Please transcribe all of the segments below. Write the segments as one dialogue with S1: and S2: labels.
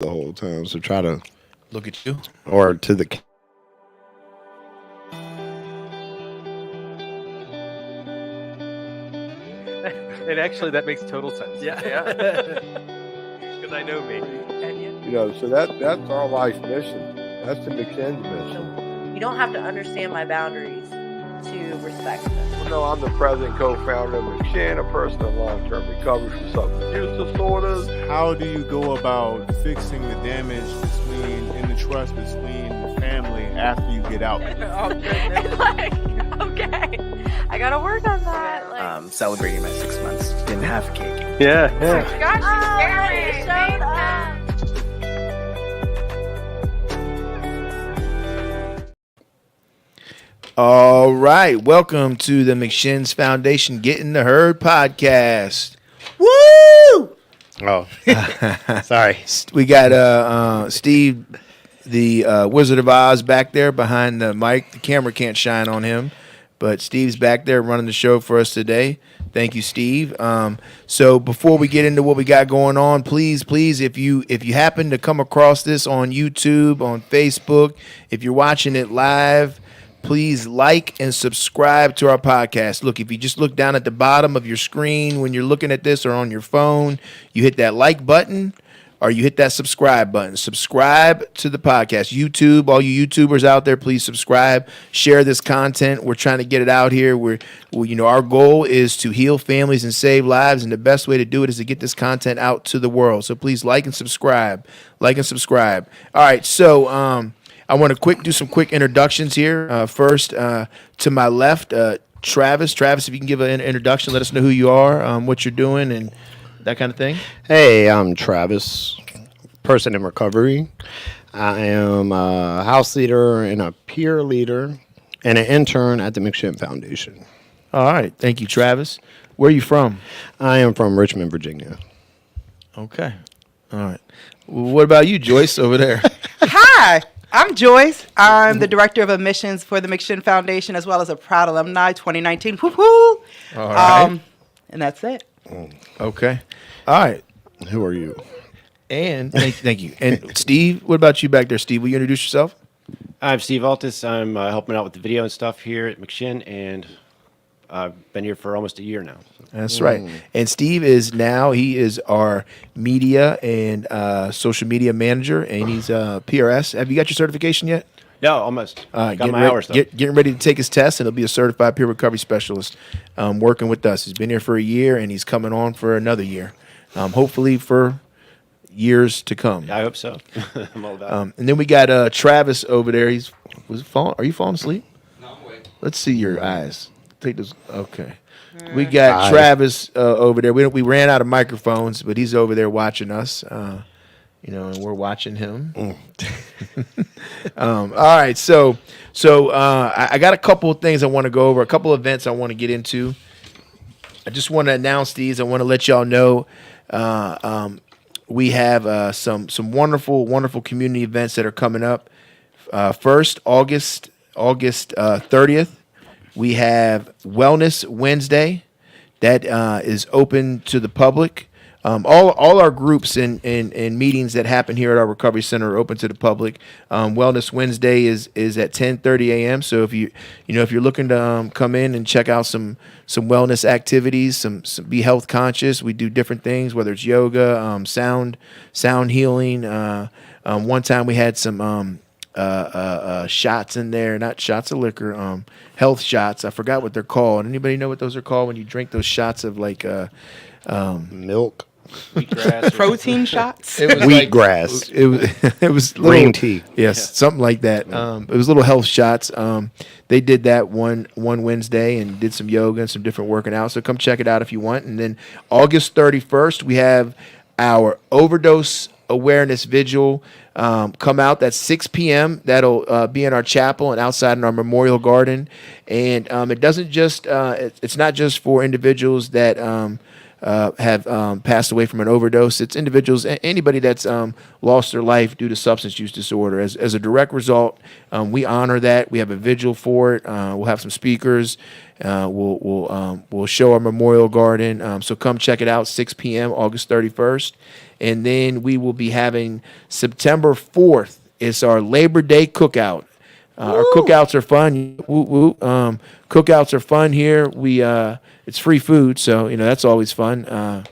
S1: the whole time. So try to,
S2: Look at you.
S1: or to the.
S3: And actually, that makes total sense.
S4: Yeah.
S3: Because I know me.
S1: So that's our life's mission. That's the McShinn's mission.
S5: You don't have to understand my boundaries to respect them.
S1: Well, no, I'm the president, co-founder of McShinn, a person in long-term recovery from substance use disorders.
S6: How do you go about fixing the damage in the trust between the family after you get out?
S5: Like, okay, I gotta work on that. Like,
S4: Celebrating my 6 months. Didn't have cake.
S3: Yeah.
S5: gosh, you showed up.
S2: All right. Welcome to the McShinn's Foundation Getting the Herd podcast. Woo!
S1: Oh, sorry.
S2: We got Steve, the Wizard of Oz, back there behind the mic. The camera can't shine on him, but Steve's back there running the show for us today. Thank you, Steve. So before we get into what we got going on, please, if you happen to come across this on YouTube, on Facebook, if you're watching it live, please like and subscribe to our podcast. Look, if you just look down at the bottom of your screen when you're looking at this or on your phone, you hit that like button or you hit that subscribe button. Subscribe to the podcast. YouTube, all you YouTubers out there, please subscribe. Share this content. We're trying to get it out here. Our goal is to heal families and save lives, and the best way to do it is to get this content out to the world. So please like and subscribe. All right, so I want to do some quick introductions here. First, to my left, Travis. Travis, if you can give an introduction, let us know who you are, what you're doing, and that kind of thing.
S1: Hey, I'm Travis, person in recovery. I am a house leader and a peer leader and an intern at the McShinn Foundation.
S2: All right. Thank you, Travis. Where are you from?
S1: I am from Richmond, Virginia.
S2: Okay. All right. Well, what about you, Joyce, over there?
S4: Hi, I'm Joyce. I'm the director of admissions for the McShinn Foundation, as well as a proud alumni 2019. Woo-hoo!
S2: All right.
S4: And that's it.
S2: Okay. All right.
S1: Who are you?
S2: And thank you. And Steve, what about you back there, Steve? Will you introduce yourself?
S7: I'm Steve Altus. I'm helping out with the video and stuff here at McShinn, and I've been here for almost a year now. So.
S2: That's right. And Steve is our media and social media manager, and he's PRS. Have you got your certification yet?
S7: No, almost. Got
S2: Getting
S7: my hours, though.
S2: getting ready to take his test, and he'll be a certified peer recovery specialist working with us. He's been here for a year, and he's coming on for another year, hopefully for years to come.
S7: I hope so. I'm all about it.
S2: And then we got Travis over there. Are you falling asleep?
S8: No, I'm waiting.
S2: Let's see your eyes. Take those. Okay. We got Travis over there. We ran out of microphones, but he's over there watching us. And we're watching him. All right. So I got a couple of things I want to go over, a couple of events I want to get into. I just want to announce these. I want to let y'all know we have some wonderful community events that are coming up. First, August 30th. We have Wellness Wednesday that is open to the public. All our groups and meetings that happen here at our recovery center are open to the public. Wellness Wednesday is at 10:30 a.m. So if you're looking to come in and check out some wellness activities, some be health conscious. We do different things, whether it's yoga, sound healing. One time we had some shots in there, not shots of liquor, health shots. I forgot what they're called. Anybody know what those are called when you drink those shots of like
S1: Milk.
S7: Wheatgrass.
S4: Protein shots.
S2: it was
S1: Wheatgrass.
S2: it was
S1: Green
S2: little,
S1: tea.
S2: yes, something like that. It was little health shots. They did that one Wednesday and did some yoga and some different working out. So come check it out if you want. And then August 31st, we have our overdose awareness vigil. Come out. That's 6 p.m. That'll be in our chapel and outside in our memorial garden. And it doesn't just it's not just for individuals that have passed away from an overdose. It's individuals, anybody that's lost their life due to substance use disorder. As a direct result, we honor that. We have a vigil for it. We'll have some speakers. We'll show our memorial garden. So come check it out, 6 p.m. August 31st. And then we will be having September 4th. It's our Labor Day cookout. Our cookouts are fun. Woo, woo. Cookouts are fun here. It's free food, so that's always fun.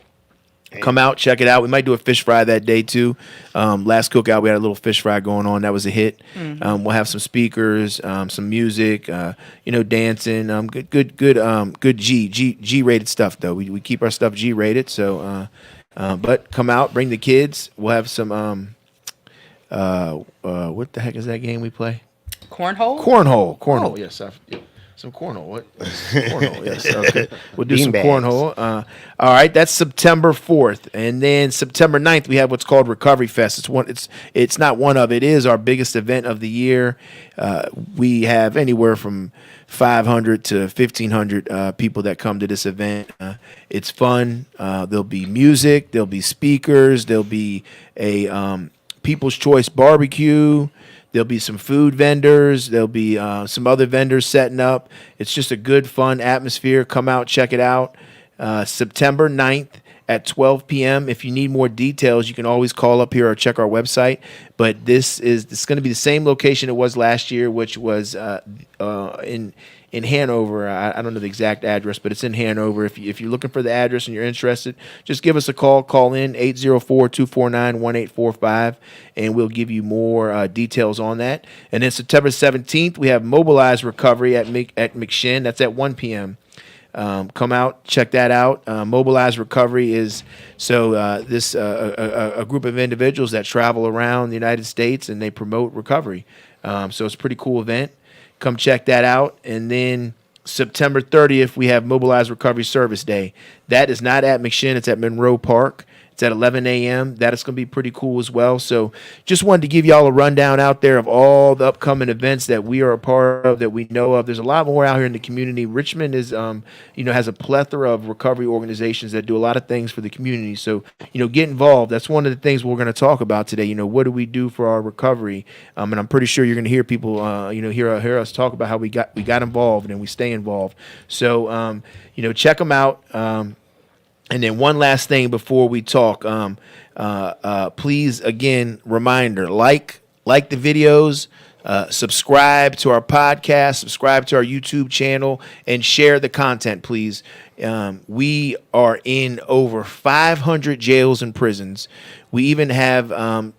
S2: Come out, check it out. We might do a fish fry that day too. Last cookout we had a little fish fry going on. That was a hit. We'll have some speakers, some music, dancing. Good G rated stuff though. We keep our stuff G rated. So, but come out, bring the kids. We'll have some. What the heck is that game we play?
S4: Cornhole?
S2: Cornhole.
S4: Oh.
S2: Yes, some cornhole. What? Cornhole. Yes. Okay. We'll do some
S1: Beanbags.
S2: cornhole. All right. That's September 4th, and then September 9th we have what's called Recovery Fest. It's not one of. It is our biggest event of the year. We have anywhere from 500 to 1,500 people that come to this event. It's fun. There'll be music. There'll be speakers. There'll be a People's Choice barbecue. There'll be some food vendors. There'll be some other vendors setting up. It's just a good, fun atmosphere. Come out, check it out. September 9th at 12 p.m. If you need more details, you can always call up here or check our website. But this is going to be the same location it was last year, which was in Hanover. I don't know the exact address, but it's in Hanover. If you're looking for the address and you're interested, just give us a call. Call in 804-249-1845, and we'll give you more details on that. And then September 17th, we have Mobilize Recovery at McShin. That's at 1 p.m. Come out, check that out. Mobilize Recovery is a group of individuals that travel around the United States and they promote recovery. So it's a pretty cool event. Come check that out. And then September 30th, we have Mobilize Recovery Service Day. That is not at McShin. It's at Monroe Park. It's at 11 a.m. That is going to be pretty cool as well. So just wanted to give y'all a rundown out there of all the upcoming events that we are a part of, that we know of. There's a lot more out here in the community. Richmond is, has a plethora of recovery organizations that do a lot of things for the community. So, get involved. That's one of the things we're going to talk about today. What do we do for our recovery? And I'm pretty sure you're going to hear people, hear us talk about how we got involved and we stay involved. So, check them out. And then one last thing before we talk, please, again, reminder, like the videos, subscribe to our podcast, subscribe to our YouTube channel, and share the content, please. We are in over 500 jails and prisons. We even have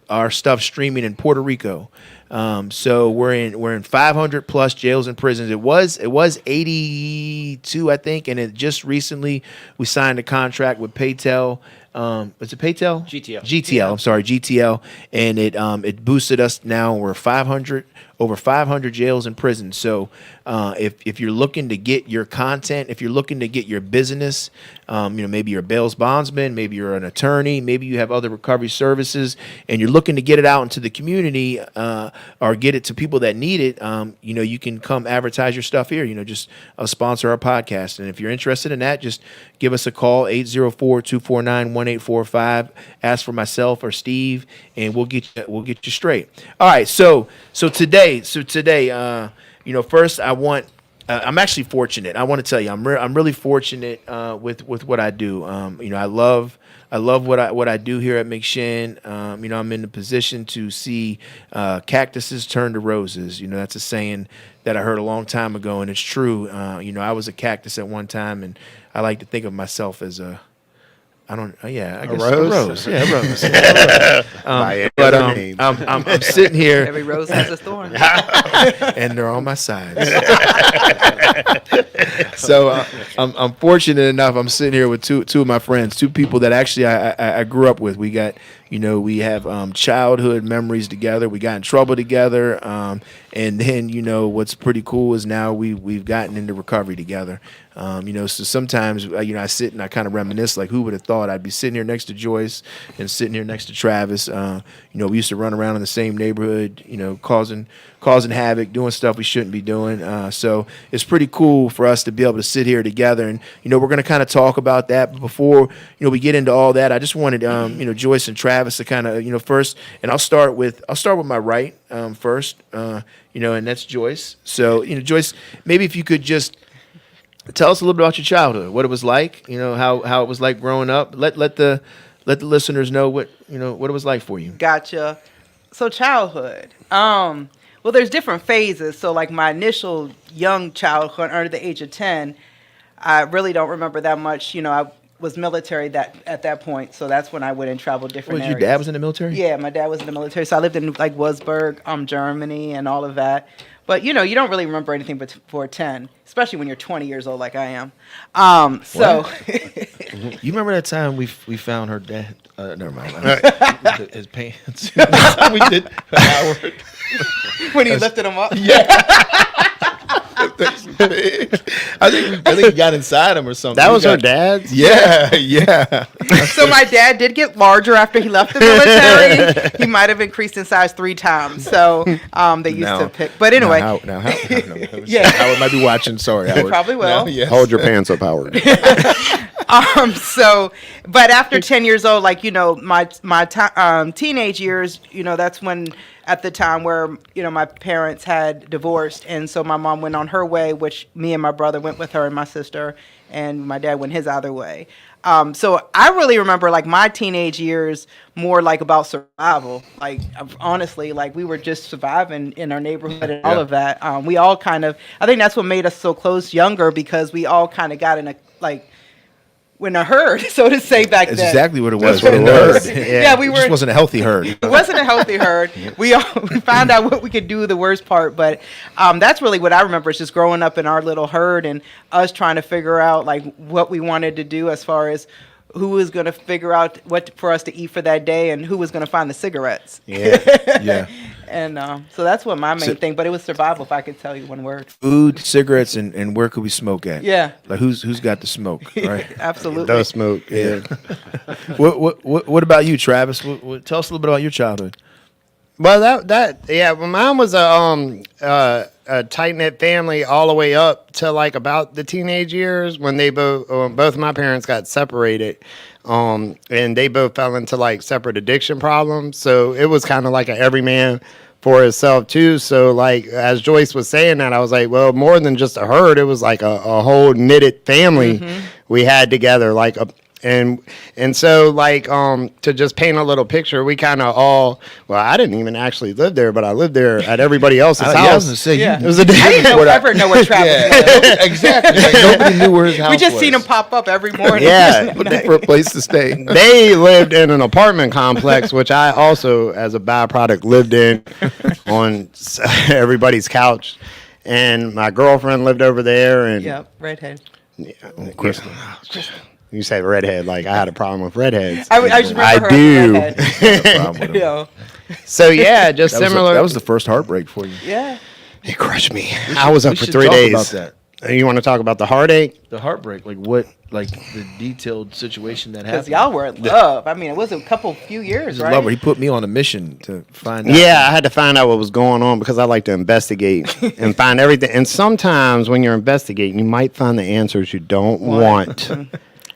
S2: our stuff streaming in Puerto Rico. So we're in 500 plus jails and prisons. It was 82, I think, and it just recently we signed a contract with Paytel. Is it Paytel? GTL. I'm sorry, GTL, and it boosted us. Now we're over 500 jails and prisons. So if you're looking to get your content, if you're looking to get your business, maybe you're a bail bondsman, maybe you're an attorney, maybe you have other recovery services, and you're looking to get it out into the community or get it to people that need it, you can come advertise your stuff here. Just sponsor our podcast. And if you're interested in that, just give us a call, 804-249-1845. Ask for myself or Steve, and we'll get you straight. All right, so today, first I'm actually fortunate. I want to tell you, I'm really fortunate with what I do. I love what I do here at McShin. I'm in the position to see cactuses turn to roses. That's a saying that I heard a long time ago, and it's true. I was a cactus at one time, and I like to think of myself as a rose. Yeah, a rose. But I'm sitting here.
S4: Every rose has a thorn.
S2: And they're on my sides. So I'm fortunate enough. I'm sitting here with two of my friends, two people that actually I grew up with. We have childhood memories together. We got in trouble together, and then what's pretty cool is now we've gotten into recovery together. So sometimes I sit and I kind of reminisce, like, who would have thought I'd be sitting here next to Joyce and sitting here next to Travis. We used to run around in the same neighborhood, causing havoc, doing stuff we shouldn't be doing. So it's pretty cool for us to be able to sit here together, and we're going to kind of talk about that. But before we get into all that, I just wanted Joyce and Travis to kind of first, and I'll start with my right first, and that's Joyce. So Joyce, maybe if you could just tell us a little bit about your childhood, what it was like, how it was like growing up. Let the listeners know what it was like for you.
S4: Gotcha. So childhood. Well, there's different phases. So like my initial young childhood under the age of 10, I really don't remember that much. I was military at that point, so that's when I went and traveled different areas.
S2: Your dad was in the military?
S4: Yeah, my dad was in the military, so I lived in like Wurzburg, Germany, and all of that. But you don't really remember anything before 10, especially when you're 20 years old like I am.
S2: You remember that time we found her dad? Never mind. His pants. We did Howard.
S4: When he lifted him up.
S2: I think he got inside him or something.
S1: That was her dad's?
S2: Yeah.
S4: So my dad did get larger after he left the military. He might have increased in size 3 times. So they used to pick. But anyway.
S2: Now, Howard might be watching. Sorry, Howard.
S4: Probably will.
S2: No, yes.
S1: Hold your pants up, Howard.
S4: But after 10 years old, like, my teenage years, that's when, at the time where, my parents had divorced. And so my mom went on her way, which me and my brother went with her and my sister, and my dad went his other way. So I really remember like my teenage years more like about survival. Like honestly, like we were just surviving in our neighborhood and all of that. We all I think that's what made us so close younger, because we all kind of got in a herd, so to say, back
S2: That's
S4: then.
S2: exactly what it was.
S1: That's what it was.
S4: Yeah, we
S2: It
S4: were.
S2: just wasn't a healthy herd.
S4: It wasn't a healthy herd. We found out what we could do, the worst part. But that's really what I remember, is just growing up in our little herd and us trying to figure out like what we wanted to do as far as who was going to figure out what for us to eat for that day and who was going to find the cigarettes.
S2: Yeah.
S4: And so that's what my main thing. But it was survival, if I could tell you one word.
S2: Food, cigarettes, and where could we smoke at?
S4: Yeah.
S2: Like who's got the smoke, right?
S4: Absolutely.
S1: No smoke. Yeah.
S2: What about you, Travis? Tell us a little bit about your childhood.
S1: Well, well, mine was a tight knit family all the way up to like about the teenage years when they both of my parents got separated, and they both fell into like separate addiction problems. So it was kind of like a every man for itself too. So like as Joyce was saying that, I was like, well, more than just a herd, it was like a whole knitted family we had together, like a. And so like to just paint a little picture, we kind of all, well, I didn't even actually live there, but I lived there at everybody else's house.
S2: I was gonna say,
S4: Yeah.
S1: It was a
S4: I didn't ever know where Travis was.
S2: exactly. Like, nobody knew where his house
S4: We just
S2: was.
S4: seen him pop up every morning.
S1: Yeah.
S2: Looking for a place to stay.
S1: They lived in an apartment complex, which I also, as a byproduct, lived in on everybody's couch. And my girlfriend lived over there. And
S4: Yep, redhead.
S1: Crystal. You say redhead, like I had a problem with redheads.
S4: I just remember her
S1: do.
S4: as a redhead. Yeah.
S1: So yeah, just similar.
S2: That was the first heartbreak for you.
S4: Yeah.
S1: It crushed me. I was up
S2: We
S1: for
S2: should
S1: 3
S2: talk
S1: days.
S2: about that.
S1: You want to talk about the heartache?
S2: The heartbreak, like the detailed situation that
S4: Because
S2: happened.
S4: y'all were in love. I mean, it was a few years,
S2: He's a
S4: right?
S2: lover. He put me on a mission to find out.
S1: Yeah, I had to find out what was going on because I like to investigate and find everything. And sometimes when you're investigating, you might find the answers you don't want.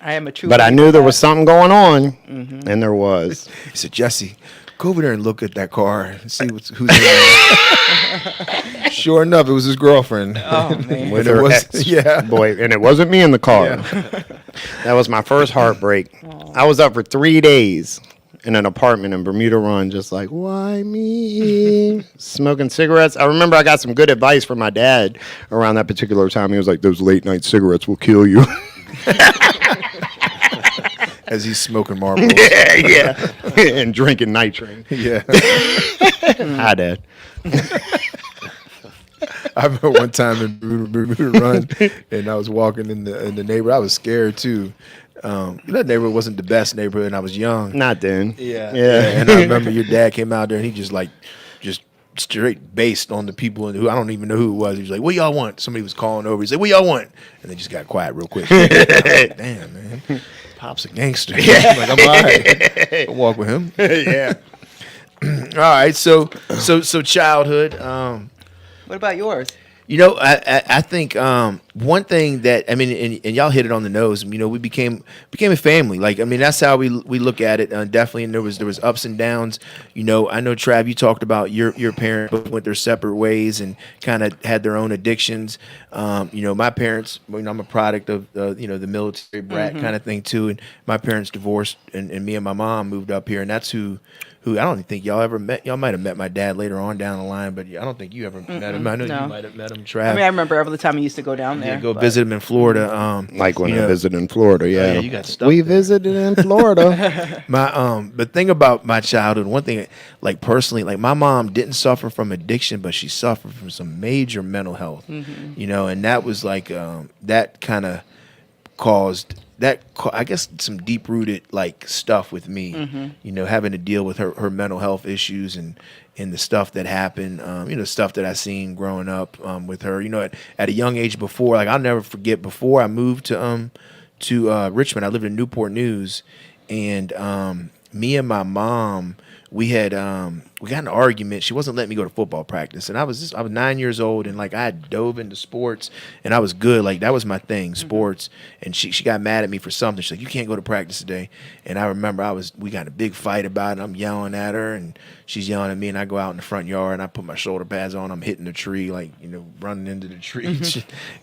S4: I am a true.
S1: But I
S4: believer
S1: knew there
S4: of
S1: was
S4: that.
S1: something going on, and there was.
S2: He said, Jesse, go over there and look at that car and see who's in there. Sure enough, it was his girlfriend.
S4: Oh man.
S1: With
S2: And it
S1: her
S2: was-
S1: ex
S2: yeah.
S1: boy, and it wasn't me in the car. That was my first heartbreak. I was up for 3 days in an apartment in Bermuda Run, just like, why me? Smoking cigarettes. I remember I got some good advice from my dad around that particular time. He was like, those late night cigarettes will kill you.
S2: As he's smoking marbles.
S1: yeah. And drinking nitrate.
S2: Yeah.
S1: Hi, Dad.
S2: I remember one time in Bermuda Run, and I was walking in the neighborhood. I was scared too. That neighborhood wasn't the best neighborhood, and I was young.
S1: Not then.
S2: Yeah.
S1: Yeah.
S2: And I remember your dad came out there, and he just straight based on the people who I don't even know who it was. He was like, "What y'all want?" Somebody was calling over. He said, "What y'all want?" And they just got quiet real quick. Like, damn, man, Pop's a gangster. Yeah. I'm like, I'm all right. I'll walk with him.
S1: Yeah.
S2: All right, so childhood.
S4: What about yours?
S2: You know, I think one thing that I mean, and y'all hit it on the nose. You know, we became a family. Like, I mean, that's how we look at it. Definitely, and there was ups and downs. You know, I know Trav, you talked about your parents both went their separate ways and kind of had their own addictions. You know, my parents. You know, I'm a product of you know, the military brat kind of thing too. And my parents divorced, and me and my mom moved up here, and that's who I don't even think y'all ever met. Y'all might have met my dad later on down the line, but I don't think you ever met him. I know
S4: no.
S2: you might have met him, Trav.
S4: I mean, I remember every time I used to go down there.
S2: Yeah, go visit him in Florida.
S1: Like when
S2: you
S1: I
S2: know,
S1: visited in Florida, yeah.
S2: yeah, you got stuck
S1: We
S2: there.
S1: visited in Florida.
S2: But thing about my childhood, one thing, like personally, like my mom didn't suffer from addiction, but she suffered from some major mental health. You know, and that was like that kind of caused I guess some deep rooted like stuff with me. You know, having to deal with her mental health issues and the stuff that happened. You know, stuff that I seen growing up with her. You know, at a young age before, like I'll never forget. Before I moved to Richmond, I lived in Newport News, and me and my mom, we got an argument. She wasn't letting me go to football practice, and I was 9 years old, and like I had dove into sports, and I was good. Like that was my thing, sports. And she got mad at me for something. She's like, "You can't go to practice today." And I remember we got in a big fight about it. I'm yelling at her, and she's yelling at me, and I go out in the front yard, and I put my shoulder pads on. I'm hitting the tree, like, you know, running into the tree,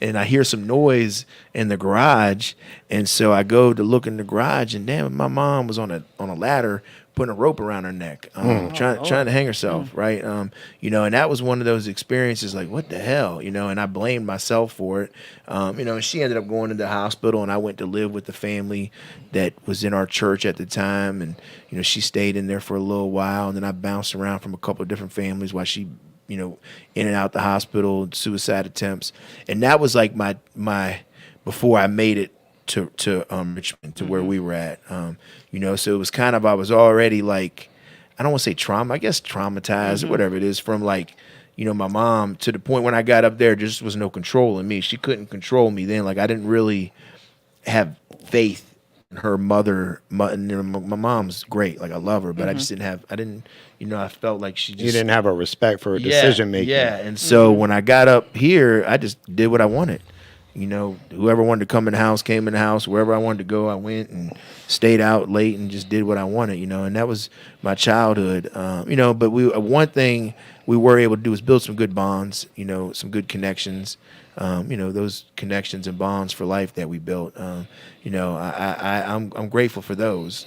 S2: and I hear some noise in the garage, and so I go to look in the garage, and damn, my mom was on a ladder, putting a rope around her neck, trying to hang herself, right? You know, and that was one of those experiences, like, what the hell, you know? And I blamed myself for it. You know, and she ended up going to the hospital, and I went to live with the family that was in our church at the time, and you know, she stayed in there for a little while, and then I bounced around from a couple of different families while she, you know, in and out the hospital, suicide attempts, and that was like my before I made it to Richmond, to where we were at. You know, so it was kind of, I was already like, I don't want to say trauma, I guess traumatized or whatever it is from like, you know, my mom, to the point when I got up there, there just was no control in me. She couldn't control me then. Like I didn't really have faith in her mother. My mom's great. Like I love her, but I just didn't, you know, I felt like she just.
S1: You didn't have a respect for her decision making.
S2: Yeah, and so when I got up here, I just did what I wanted. You know, whoever wanted to come in the house came in the house. Wherever I wanted to go, I went and stayed out late and just did what I wanted, you know. And that was my childhood, you know. But one thing we were able to do was build some good bonds, you know, some good connections. You know, those connections and bonds for life that we built. You know, I'm grateful for those.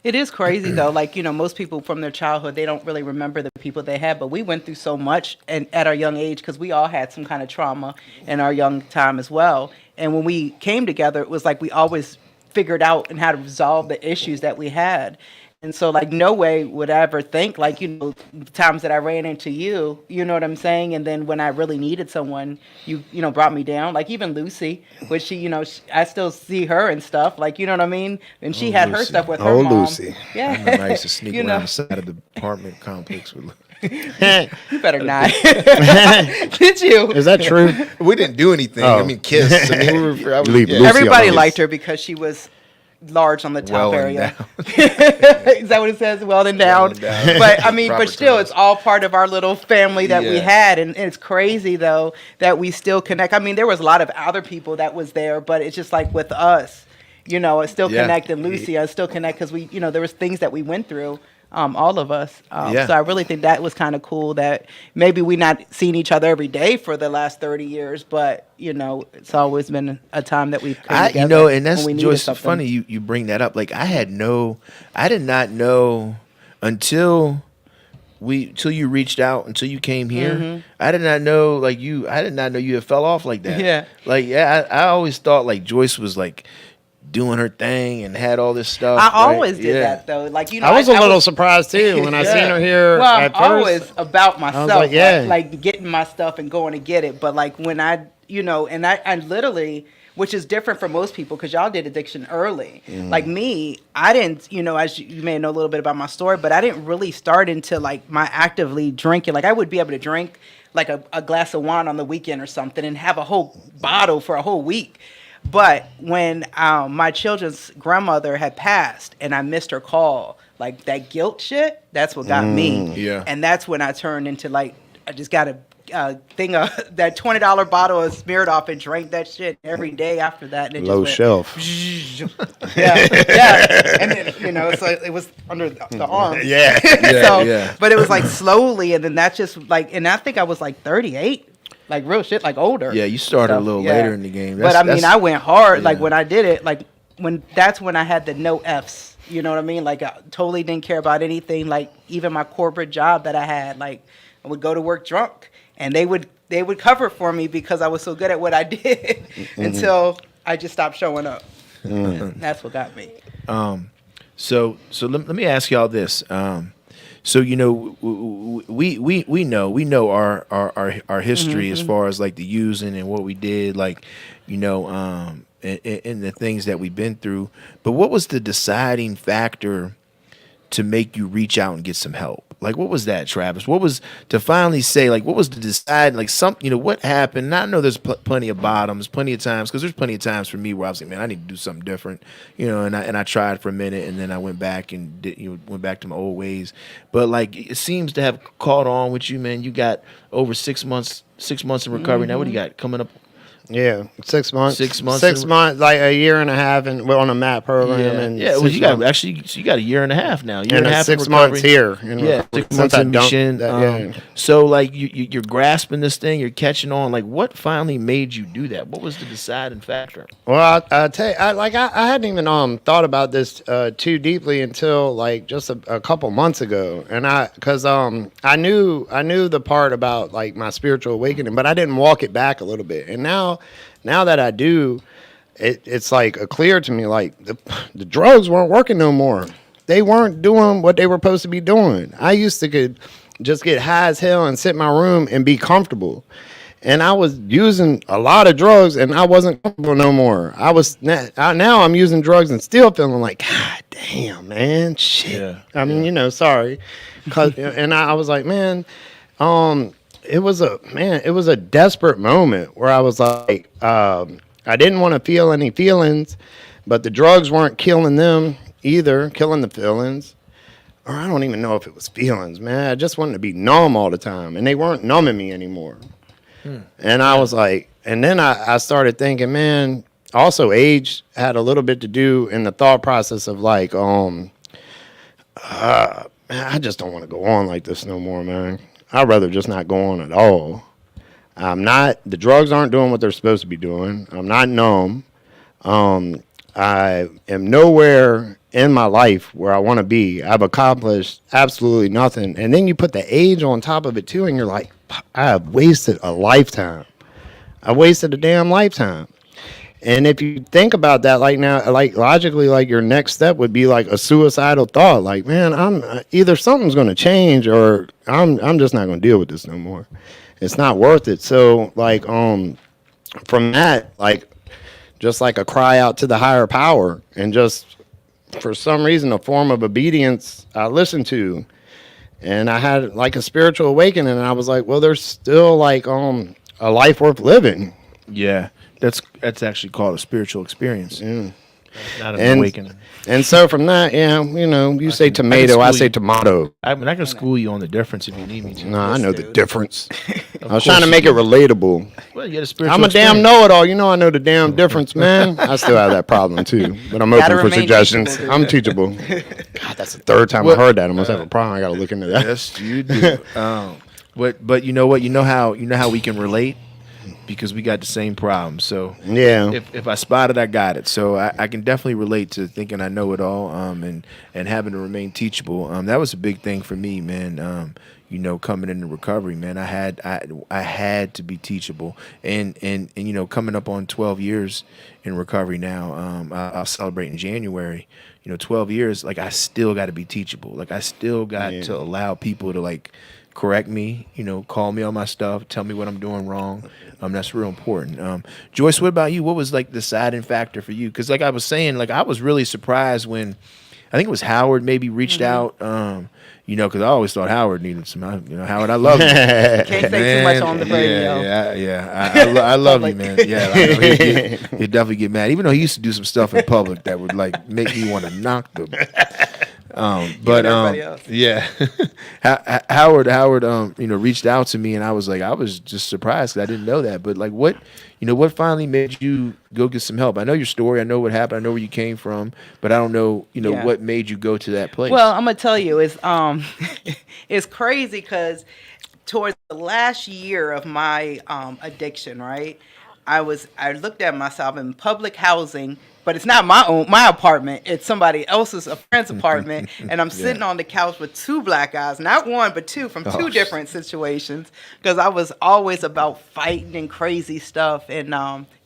S4: It is crazy though. Like, you know, most people from their childhood, they don't really remember the people they had, but we went through so much and at our young age, because we all had some kind of trauma in our young time as well. And when we came together, it was like we always figured out and how to resolve the issues that we had. And so, like, no way would I ever think, like, you know, the times that I ran into you, you know what I'm saying? And then when I really needed someone, you know, brought me down. Like, even Lucy, which she, you know, I still see her and stuff, like, you know what I mean? And she had her
S2: Lucy.
S4: stuff with her
S1: Oh,
S4: mom.
S1: Lucy.
S4: Yeah.
S2: I remember I used to sneak
S4: You
S2: around
S4: know.
S2: the side of the apartment complex with.
S4: You better not. Did you?
S1: Is that true?
S2: We didn't do anything.
S1: Oh.
S2: I mean, kiss. I mean, I was,
S1: Leave
S2: yeah.
S1: Lucy
S4: Everybody
S1: alone.
S4: liked her because she was large on the top
S2: Well
S4: area.
S2: endowed.
S4: Is that what it says? Well endowed.
S2: Well endowed.
S4: But I mean,
S2: Proper
S4: but still,
S2: terms.
S4: it's all part of our little family that we
S2: Yeah.
S4: had, and it's crazy though that we still connect. I mean, there was a lot of other people that was there, but it's just like with us, you know, I still
S2: Yeah.
S4: connect, and Lucy, I still connect because we, you know, there was things that we went through. All of us.
S2: Yeah.
S4: So I really think that was kind of cool that maybe we not seen each other every day for the last 30 years, but you know, it's always been a time that we've come together
S2: You know, and that's
S4: when we needed
S2: Joyce. It's
S4: something.
S2: funny you bring that up. Like I did not know until you reached out, until you came here. I did not know I did not know you had fell off like that.
S4: Yeah.
S2: Like I always thought like Joyce was like doing her thing and had all this stuff.
S4: I
S2: right?
S4: always did
S2: Yeah.
S4: that though. Like, you know,
S1: I was a little surprised too when I
S2: Yeah.
S1: seen her here
S4: well,
S1: at
S4: I'm
S1: first.
S4: always about myself,
S1: like, yeah.
S4: like getting my stuff and going to get it. But like when I, you know, and I literally, which is different from most people because y'all did addiction early. Like me, I didn't, you know, as you may know a little bit about my story, but I didn't really start into like my actively drinking. Like I would be able to drink like a glass of wine on the weekend or something and have a whole bottle for a whole week. But when my children's grandmother had passed and I missed her call, like that guilt shit. That's what got me.
S2: Yeah.
S4: And that's when I turned into like, I just got a thing of that $20 bottle of Smirnoff and drank that shit every day after that. And it
S1: Low
S4: just
S1: shelf.
S4: yeah. And then, you know, so it was under the arm.
S1: Yeah.
S4: So,
S2: yeah.
S4: but it was like slowly, and then that's just like, and I think I was like 38, like real shit, like older.
S2: Yeah, you started a
S4: So,
S2: little
S4: yeah.
S2: later in the game.
S4: But I mean, I went hard. Like
S2: yeah.
S4: when I did it, like that's when I had the no Fs. You know what I mean? Like I totally didn't care about anything. Like even my corporate job that I had, like I would go to work drunk, and they would cover for me because I was so good at what I did until I just stopped showing up. And that's what got me.
S2: So let me ask y'all this. So you know, we know our history as far as like the using and what we did, like, you know, and the things that we've been through. But what was the deciding factor to make you reach out and get some help? Like, what was that, Travis? What was to finally say, like, what was the decide, like, something, you know, what happened? And I know there's plenty of bottoms, plenty of times, because there's plenty of times for me where I was like, man, I need to do something different, you know, and I tried for a minute, and then I went back and went back to my old ways. But like, it seems to have caught on with you, man. You got over 6 months in recovery. Now, what do you got coming up?
S1: Yeah, 6 months.
S2: 6 months.
S1: 6 months, like a year and a half, and we're on a MAP program. And
S2: Well,
S1: 6
S2: you got
S1: months.
S2: actually, so you got a year and a half now. Year
S1: and
S2: and a half in
S1: 6
S2: recovery.
S1: months here.
S2: Yeah, 6
S1: Since
S2: months
S1: I
S2: in
S1: dumped
S2: Mission.
S1: that, yeah.
S2: So like you're grasping this thing, you're catching on. Like, what finally made you do that? What was the deciding factor?
S1: Well, I tell you, I hadn't even thought about this too deeply until like just a couple months ago, and because I knew the part about like my spiritual awakening, but I didn't walk it back a little bit, and now that I do, it's like clear to me like the drugs weren't working no more. They weren't doing what they were supposed to be doing. I used to could just get high as hell and sit in my room and be comfortable. And I was using a lot of drugs and I wasn't comfortable no more. Now I'm using drugs and still feeling like, God damn, man, shit.
S2: Yeah,
S1: I mean, you know, sorry. And I was like, man, it was a desperate moment where I was like, I didn't want to feel any feelings, but the drugs weren't killing them either, killing the feelings. Or I don't even know if it was feelings, man. I just wanted to be numb all the time, and they weren't numbing me anymore. And I was like, and then I started thinking, man, also age had a little bit to do in the thought process of like, man, I just don't want to go on like this no more, man. I'd rather just not go on at all. The drugs aren't doing what they're supposed to be doing. I'm not numb. I am nowhere in my life where I want to be. I've accomplished absolutely nothing. And then you put the age on top of it too, and you're like, I have wasted a lifetime. I wasted a damn lifetime. And if you think about that, like now, like logically, like your next step would be like a suicidal thought. Like, man, I'm either something's going to change or I'm just not going to deal with this no more. It's not worth it. So like, from that, like, just like a cry out to the higher power, and just for some reason, a form of obedience I listened to, and I had like a spiritual awakening, and I was like, well, there's still like, a life worth living.
S2: Yeah, that's actually called a spiritual experience. Not an
S1: And-
S2: awakening.
S1: And so from that, yeah, you know, you say tomato, I
S2: school
S1: say
S2: you.
S1: tomato.
S2: I mean, I can school you on the difference if you need me to.
S1: No, I know the
S4: dude.
S1: difference. I was
S2: course
S1: trying to
S2: you
S1: make it
S2: do.
S1: relatable.
S2: Well, you get a spiritual.
S1: I'm a damn
S2: experience.
S1: know-it-all. You know I know the damn difference, man. I still have that problem too, but I'm
S4: Gotta
S1: open for
S4: remain
S1: suggestions.
S4: teachable, dude.
S1: I'm teachable. God, that's the third time I heard that. I must have a problem. I got to look into that.
S2: Yes, you do. But you know what? You know how we can relate because we got the same problem. So
S1: Yeah.
S2: if I spot it, I got it. So I can definitely relate to thinking I know it all, and having to remain teachable. That was a big thing for me, man. You know, coming into recovery, man, I had to be teachable, and you know, coming up on 12 years in recovery now. I'll celebrate in January. You know, 12 years. Like, I still got to be teachable. Like, I still got to allow people to like correct me, you know, call me on my stuff, tell me what I'm doing wrong. That's real important. Joyce, what about you? What was like the deciding factor for you? Because like I was saying, like I was really surprised when I think it was Howard maybe reached out. You know, because I always thought Howard needed some. You know, Howard, I love you.
S4: Can't say too much on the radio.
S2: Yeah. I love you, man. Yeah, I know he'd definitely get mad, even though he used to do some stuff in public that would like make me want to knock the But
S4: everybody else.
S2: yeah, Howard, reached out to me, and I was just surprised 'cause I didn't know that. But like, what finally made you go get some help? I know your story, I know what happened, I know where you came from, but I don't know,
S4: Yeah.
S2: what made you go to that place.
S4: Well, I'm gonna tell you, it's it's crazy because towards the last year of my addiction, right? I looked at myself in public housing, but it's not my apartment. It's somebody else's, a friend's apartment, and I'm sitting on the couch with two black guys, not one but two from two different situations, because I was always about fighting and crazy stuff. And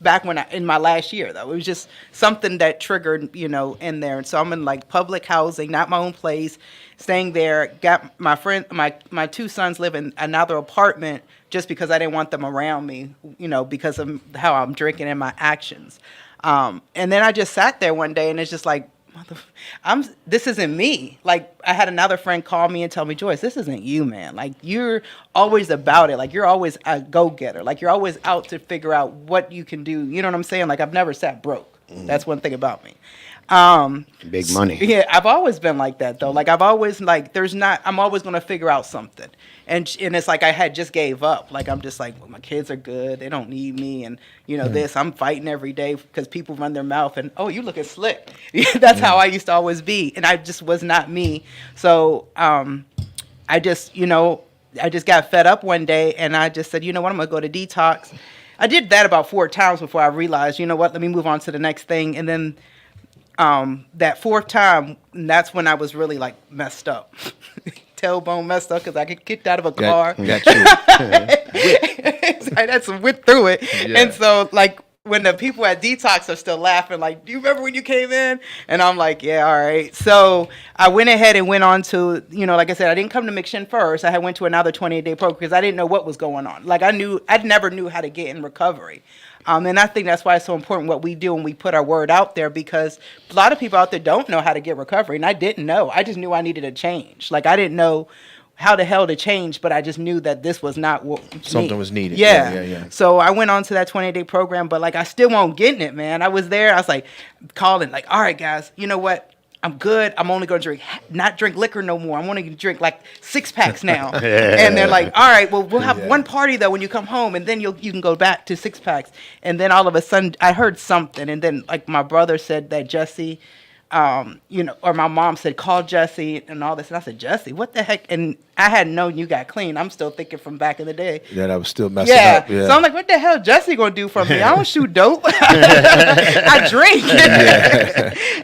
S4: back in my last year though, it was just something that triggered, in there. And so I'm in like public housing, not my own place, staying there. Got my friend, my two sons live in another apartment just because I didn't want them around me, because of how I'm drinking and my actions. And then I just sat there one day, and it's just like, this isn't me. Like, I had another friend call me and tell me, Joyce, this isn't you, man. Like, you're always about it. Like, you're always a go-getter. Like, you're always out to figure out what you can do. You know what I'm saying? Like, I've never sat broke. That's one thing about me.
S1: Big money.
S4: Yeah, I've always been like that though. Like I've always I'm always gonna figure out something, and it's like I had just gave up. Like I'm just like, well, my kids are good, they don't need me, and this. I'm fighting every day because people run their mouth and you looking slick. That's how I used to always be, and I just was not me. So I just got fed up one day, and I just said, you know what, I'm gonna go to detox. I did that about 4 times before I realized, you know what, let me move on to the next thing, and then. That 4th time, that's when I was really like messed up. Tailbone messed up because I get kicked out of a car.
S2: Got you.
S4: So I had some wit through it.
S2: Yeah.
S4: And so like when the people at Detox are still laughing, like, do you remember when you came in? And I'm like, yeah, all right. So I went ahead and went on to, like I said, I didn't come to McShin first. I had went to another 28-day program because I didn't know what was going on. Like I never knew how to get in recovery. And I think that's why it's so important what we do when we put our word out there, because a lot of people out there don't know how to get recovery. And I didn't know. I just knew I needed a change. Like I didn't know how the hell to change, but I just knew that this was not what
S2: Something was needed.
S4: Yeah.
S2: Yeah.
S4: So I went on to that 28-day program, but like I still won't get in it, man. I was there. I was like calling, like, all right, guys, you know what? I'm good. I'm only going to not drink liquor no more. I'm only going to drink like 6-packs now. And they're like, all right, well, we'll have one party though when you come home, and then you can go back to 6-packs. And then all of a sudden I heard something. And then like my brother said that Jesse, or my mom said, call Jesse and all this. And I said, Jesse, what the heck? And I hadn't known you got clean. I'm still thinking from back in the day.
S2: That I was still messing up. Yeah.
S4: So I'm like, what the hell Jesse gonna do for me? I don't shoot dope. I drink.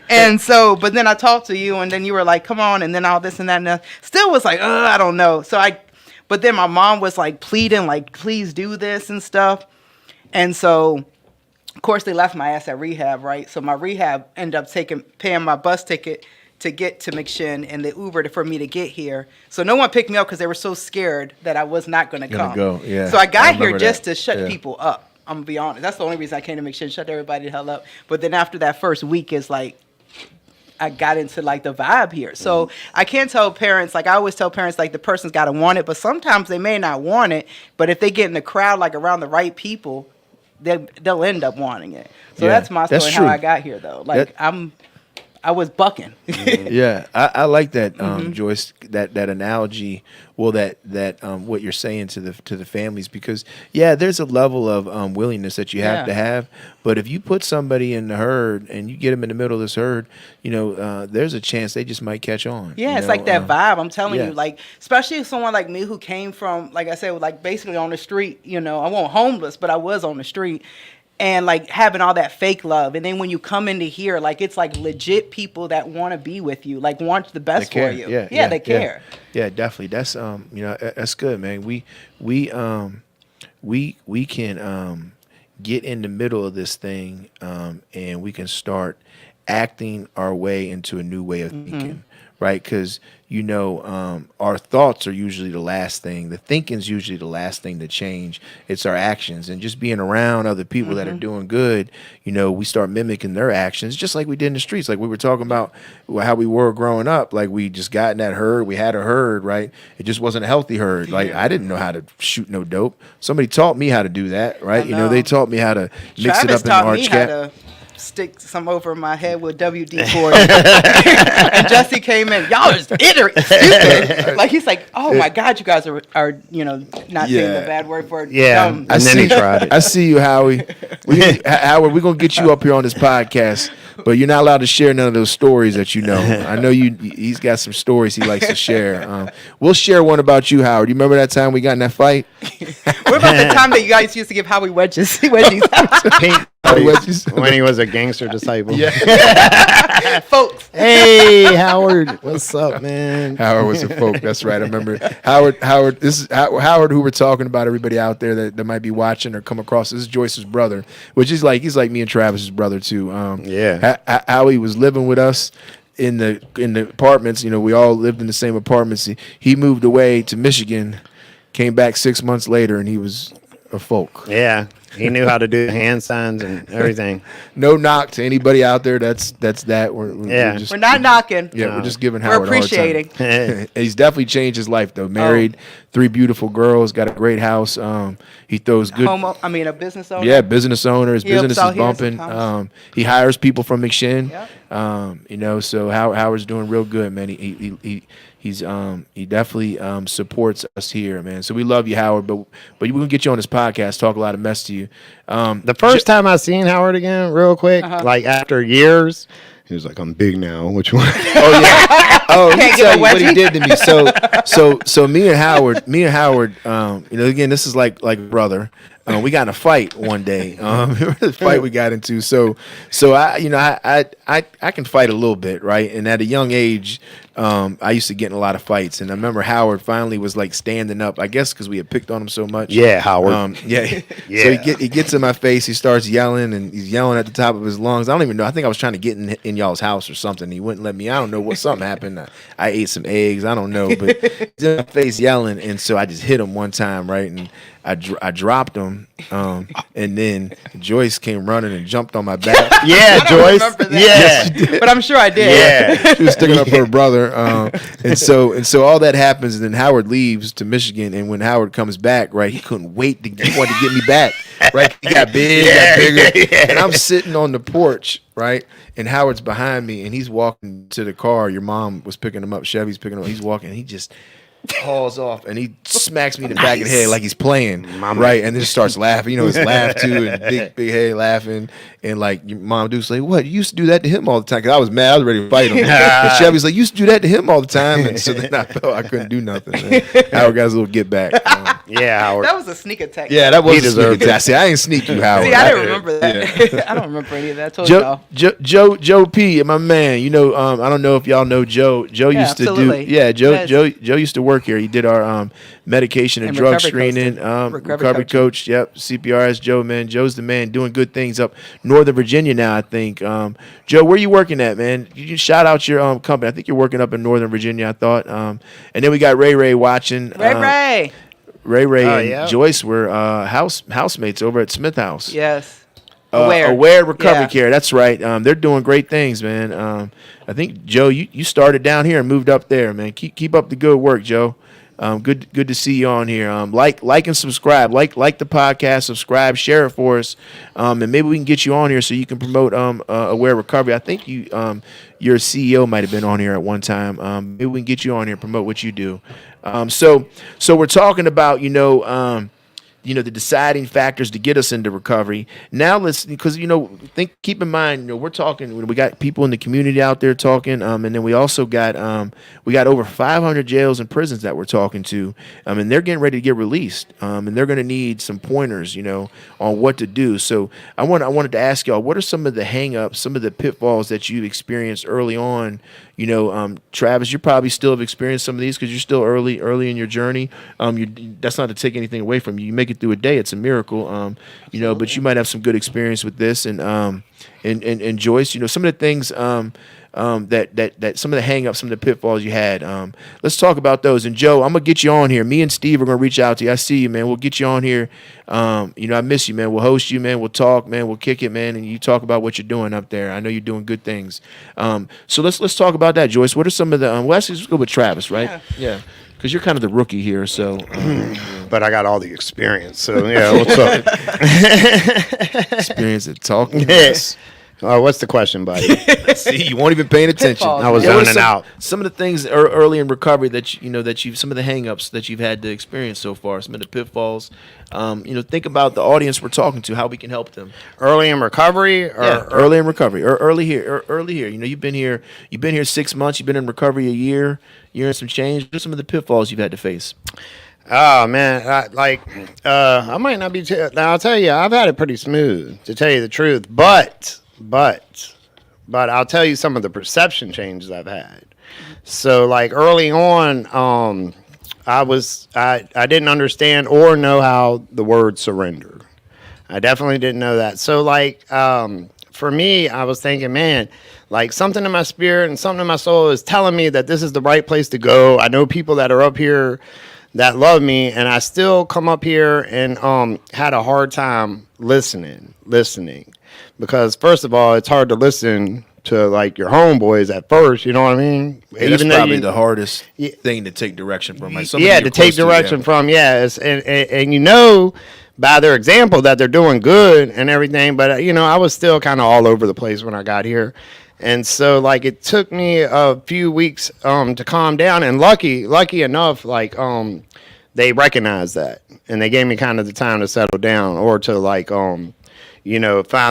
S4: And so, but then I talked to you, and then you were like, come on, and then all this and that, and that. Still was like, I don't know. But then my mom was like pleading, like, please do this and stuff. And so, of course, they left my ass at rehab, right? So my rehab ended up paying my bus ticket to get to McShin and the Uber for me to get here. So no one picked me up because they were so scared that I was not going to come.
S2: Go, yeah.
S4: So I got here
S2: remember
S4: just
S2: that.
S4: to shut
S2: Yeah.
S4: people up. I'm going to be honest. That's the only reason I came to McShin, shut everybody the hell up. But then after that first week is like, I got into like the vibe here. So I can't tell parents, like I always tell parents, like the person's got to want it, but sometimes they may not want it. But if they get in the crowd, like around the right people, they'll end up wanting it. So
S2: Yeah,
S4: that's my story,
S2: that's
S4: how
S2: true.
S4: I got here though. Like I was bucking.
S2: Yeah, I like that, Joyce. That analogy. Well, that what you're saying to the families, because there's a level of willingness that you have to have. But if you put somebody in the herd and you get them in the middle of this herd, there's a chance they just might catch on.
S4: Yeah, it's like that vibe. I'm telling
S2: yeah.
S4: you, like, especially someone like me who came from, like I said, like basically on the street. I wasn't homeless, but I was on the street. And like having all that fake love, and then when you come into here, like it's like legit people that want to be with you, like want the best for you. Yeah, they care.
S2: Yeah, definitely. That's that's good, man. We can get in the middle of this thing, and we can start acting our way into a new way of thinking, right? Because our thoughts are usually the last thing. The thinking's usually the last thing to change. It's our actions, and just being around other people that are doing good. We start mimicking their actions, just like we did in the streets. Like we were talking about how we were growing up. Like we just got in that herd. We had a herd, right? It just wasn't a healthy herd. Like I didn't know how to shoot no dope. Somebody taught me how to do that, right?
S4: I know.
S2: They taught me how to mix
S4: Travis
S2: it up in
S4: taught me
S2: Arch
S4: how
S2: Cap.
S4: stick some over my head with WD-40. And Jesse came in. Y'all are stupid. Like he's like, oh my God, you guys are not saying the bad word for it.
S1: Yeah,
S4: dumb.
S1: and then he tried it.
S2: I see you, Howie. Howard, we're gonna get you up here on this podcast, but you're not allowed to share none of those stories that you know. I know he's got some stories he likes to share. We'll share one about you, Howard. You remember that time we got in that fight?
S4: What about the time that you guys used to give Howie wedges? Wedgies.
S1: Pink
S2: Wedgies.
S1: when he was a gangster disciple.
S4: Folks.
S1: Hey, Howard, what's up, man?
S2: Howard was a folk. That's right. I remember Howard. This is Howard, who we're talking about. Everybody out there that might be watching or come across. This is Joyce's brother, which is he's like me and Travis's brother too.
S1: Yeah.
S2: Howie was living with us in the apartments. We all lived in the same apartments. He moved away to Michigan, came back 6 months later, and he was a folk.
S1: Yeah, he knew how to do hand signs and everything.
S2: No knock to anybody out there. That's that. We're
S4: We're not knocking.
S2: Yeah, we're just giving
S4: We're
S2: Howard
S4: appreciating.
S2: a hard time. He's definitely changed his life though. Married, 3 beautiful girls, got a great house. He throws good.
S4: A business owner.
S2: Yeah, business owner. His
S4: He helps
S2: business
S4: out
S2: is
S4: here
S2: bumping.
S4: sometimes.
S2: He hires people from McShin.
S4: Yep.
S2: So Howard's doing real good, man. He definitely supports us here, man. So we love you, Howard. But we're gonna get you on this podcast, talk a lot of mess to you.
S1: The first time I seen Howard again, real quick, like after years, he was like, "I'm big now." Which one?
S2: Oh yeah. Oh, let me
S4: Can't
S2: tell
S4: get
S2: you
S4: a
S2: what he
S4: wedgie?
S2: did to me. So me and Howard, again, this is like brother. We got in a fight one day. Remember the fight we got into. So I can fight a little bit, right? And at a young age, I used to get in a lot of fights. And I remember Howard finally was like standing up. I guess because we had picked on him so much.
S1: Yeah, Howard.
S2: Yeah.
S1: Yeah.
S2: So he gets in my face. He starts yelling, and he's yelling at the top of his lungs. I don't even know. I think I was trying to get in y'all's house or something. He wouldn't let me. I don't know what something happened. I ate some eggs. I don't know, but he's in my face yelling, and so I just hit him one time, right, and I dropped him, and then Joyce came running and jumped on my back.
S1: Yeah,
S4: I don't
S1: Joyce.
S4: remember that.
S1: Yeah,
S4: But I'm sure I did.
S1: yeah.
S2: She was sticking up for her brother, and so all that happens, and then Howard leaves to Michigan, and when Howard comes back, right, he couldn't wait he wanted to get me back, right? He got big, got bigger, and I'm sitting on the porch, right, and Howard's behind me, and he's walking to the car. Your mom was picking him up. Chevy's picking him up. He's walking, and he just hauls off, and he smacks me in the back of the head like he's playing, right? And then just starts laughing. His laugh too, and big head laughing. And like your mom dude's like, "What? You used to do that to him all the time?" Because I was mad. I was ready to fight him. And Chevy's like, "You used to do that to him all the time." And so then I felt I couldn't do nothing. Man. Howard got his little get back.
S1: Yeah, Howard.
S4: That was a sneak attack.
S2: Yeah, that was
S1: He
S2: a sneak
S1: deserved
S2: attack. See, I ain't sneak you, Howard.
S4: See, I didn't remember that. I don't remember any of that. I told y'all.
S2: Joe P, my man. I don't know if y'all know Joe. Joe
S4: Yeah,
S2: used to
S4: absolutely.
S2: do. Yeah, Joe.
S4: Yes.
S2: Joe used to work here. He did our medication and
S4: And
S2: drug
S4: recovery
S2: screening.
S4: coach.
S2: Recovery coach. Yep, CPRS. Joe, man. Joe's the man. Doing good things up Northern Virginia now, I think. Joe, where you working at, man? You shout out your company. I think you're working up in Northern Virginia, I thought. And then we got Ray watching.
S4: Ray.
S2: Ray
S1: Oh,
S2: and
S1: yeah.
S2: Joyce were housemates over at Smith House.
S4: Yes.
S2: Aware Recovery
S4: Yeah.
S2: Care. That's right. They're doing great things, man. I think Joe, you started down here and moved up there, man. Keep up the good work, Joe. Good to see you on here. Like and subscribe. Like the podcast. Subscribe. Share it for us. And maybe we can get you on here so you can promote Aware Recovery. I think your CEO might have been on here at one time. Maybe we can get you on here and promote what you do. So we're talking about the deciding factors to get us into recovery. Now keep in mind, we're talking, we got people in the community out there talking, and then we also got over 500 jails and prisons that we're talking to, and they're getting ready to get released, and they're going to need some pointers, on what to do. So I wanted to ask y'all, what are some of the hang-ups, some of the pitfalls that you've experienced early on? Travis, you probably still have experienced some of these because you're still early in your journey. That's not to take anything away from you. You make it through a day, it's a miracle. But you might have some good experience with this. And Joyce, some of the things that some of the hang-ups, some of the pitfalls you had. Let's talk about those. And Joe, I'm gonna get you on here. Me and Steve are gonna reach out to you. I see you, man. We'll get you on here. I miss you, man. We'll host you, man. We'll talk, man. We'll kick it, man. And you talk about what you're doing up there. I know you're doing good things. So let's talk about that, Joyce. What are some of the? Let's go with Travis, right? Yeah. Because you're kind of the rookie here, so.
S1: But I got all the experience. So yeah, what's up?
S2: Experience at talking.
S1: Yes. What's the question, buddy?
S2: See, you weren't even paying attention.
S4: Pitfalls,
S1: I was
S2: What are
S1: zoning out.
S2: Some of the things early in recovery that you've some of the hangups that you've had to experience so far, some of the pitfalls. Think about the audience we're talking to, how we can help them.
S1: Early in recovery, or
S2: Early in recovery, or early here. You've been here 6 months. You've been in recovery a year and some change. What are some of the pitfalls you've had to face?
S1: Oh man, I might not be. Now I'll tell you, I've had it pretty smooth, to tell you the truth. But I'll tell you some of the perception changes I've had. So like early on, I didn't understand or know how the word surrender. I definitely didn't know that. So like for me, I was thinking, man, like something in my spirit and something in my soul is telling me that this is the right place to go. I know people that are up here that love me, and I still come up here and had a hard time listening. Because first of all, it's hard to listen to like your homeboys at first, you know what I mean?
S2: Yeah, that's
S1: Even though
S2: probably the hardest
S1: Yeah.
S2: thing to take direction from. Like somebody
S1: yeah,
S2: you're
S1: to take
S2: close
S1: direction
S2: yeah.
S1: from, yes. And you know by their example that they're doing good and everything, but I was still kind of all over the place when I got here. And so like it took me a few weeks to calm down, and lucky enough, like they recognized that, and they gave me kind of the time to settle down, or to like find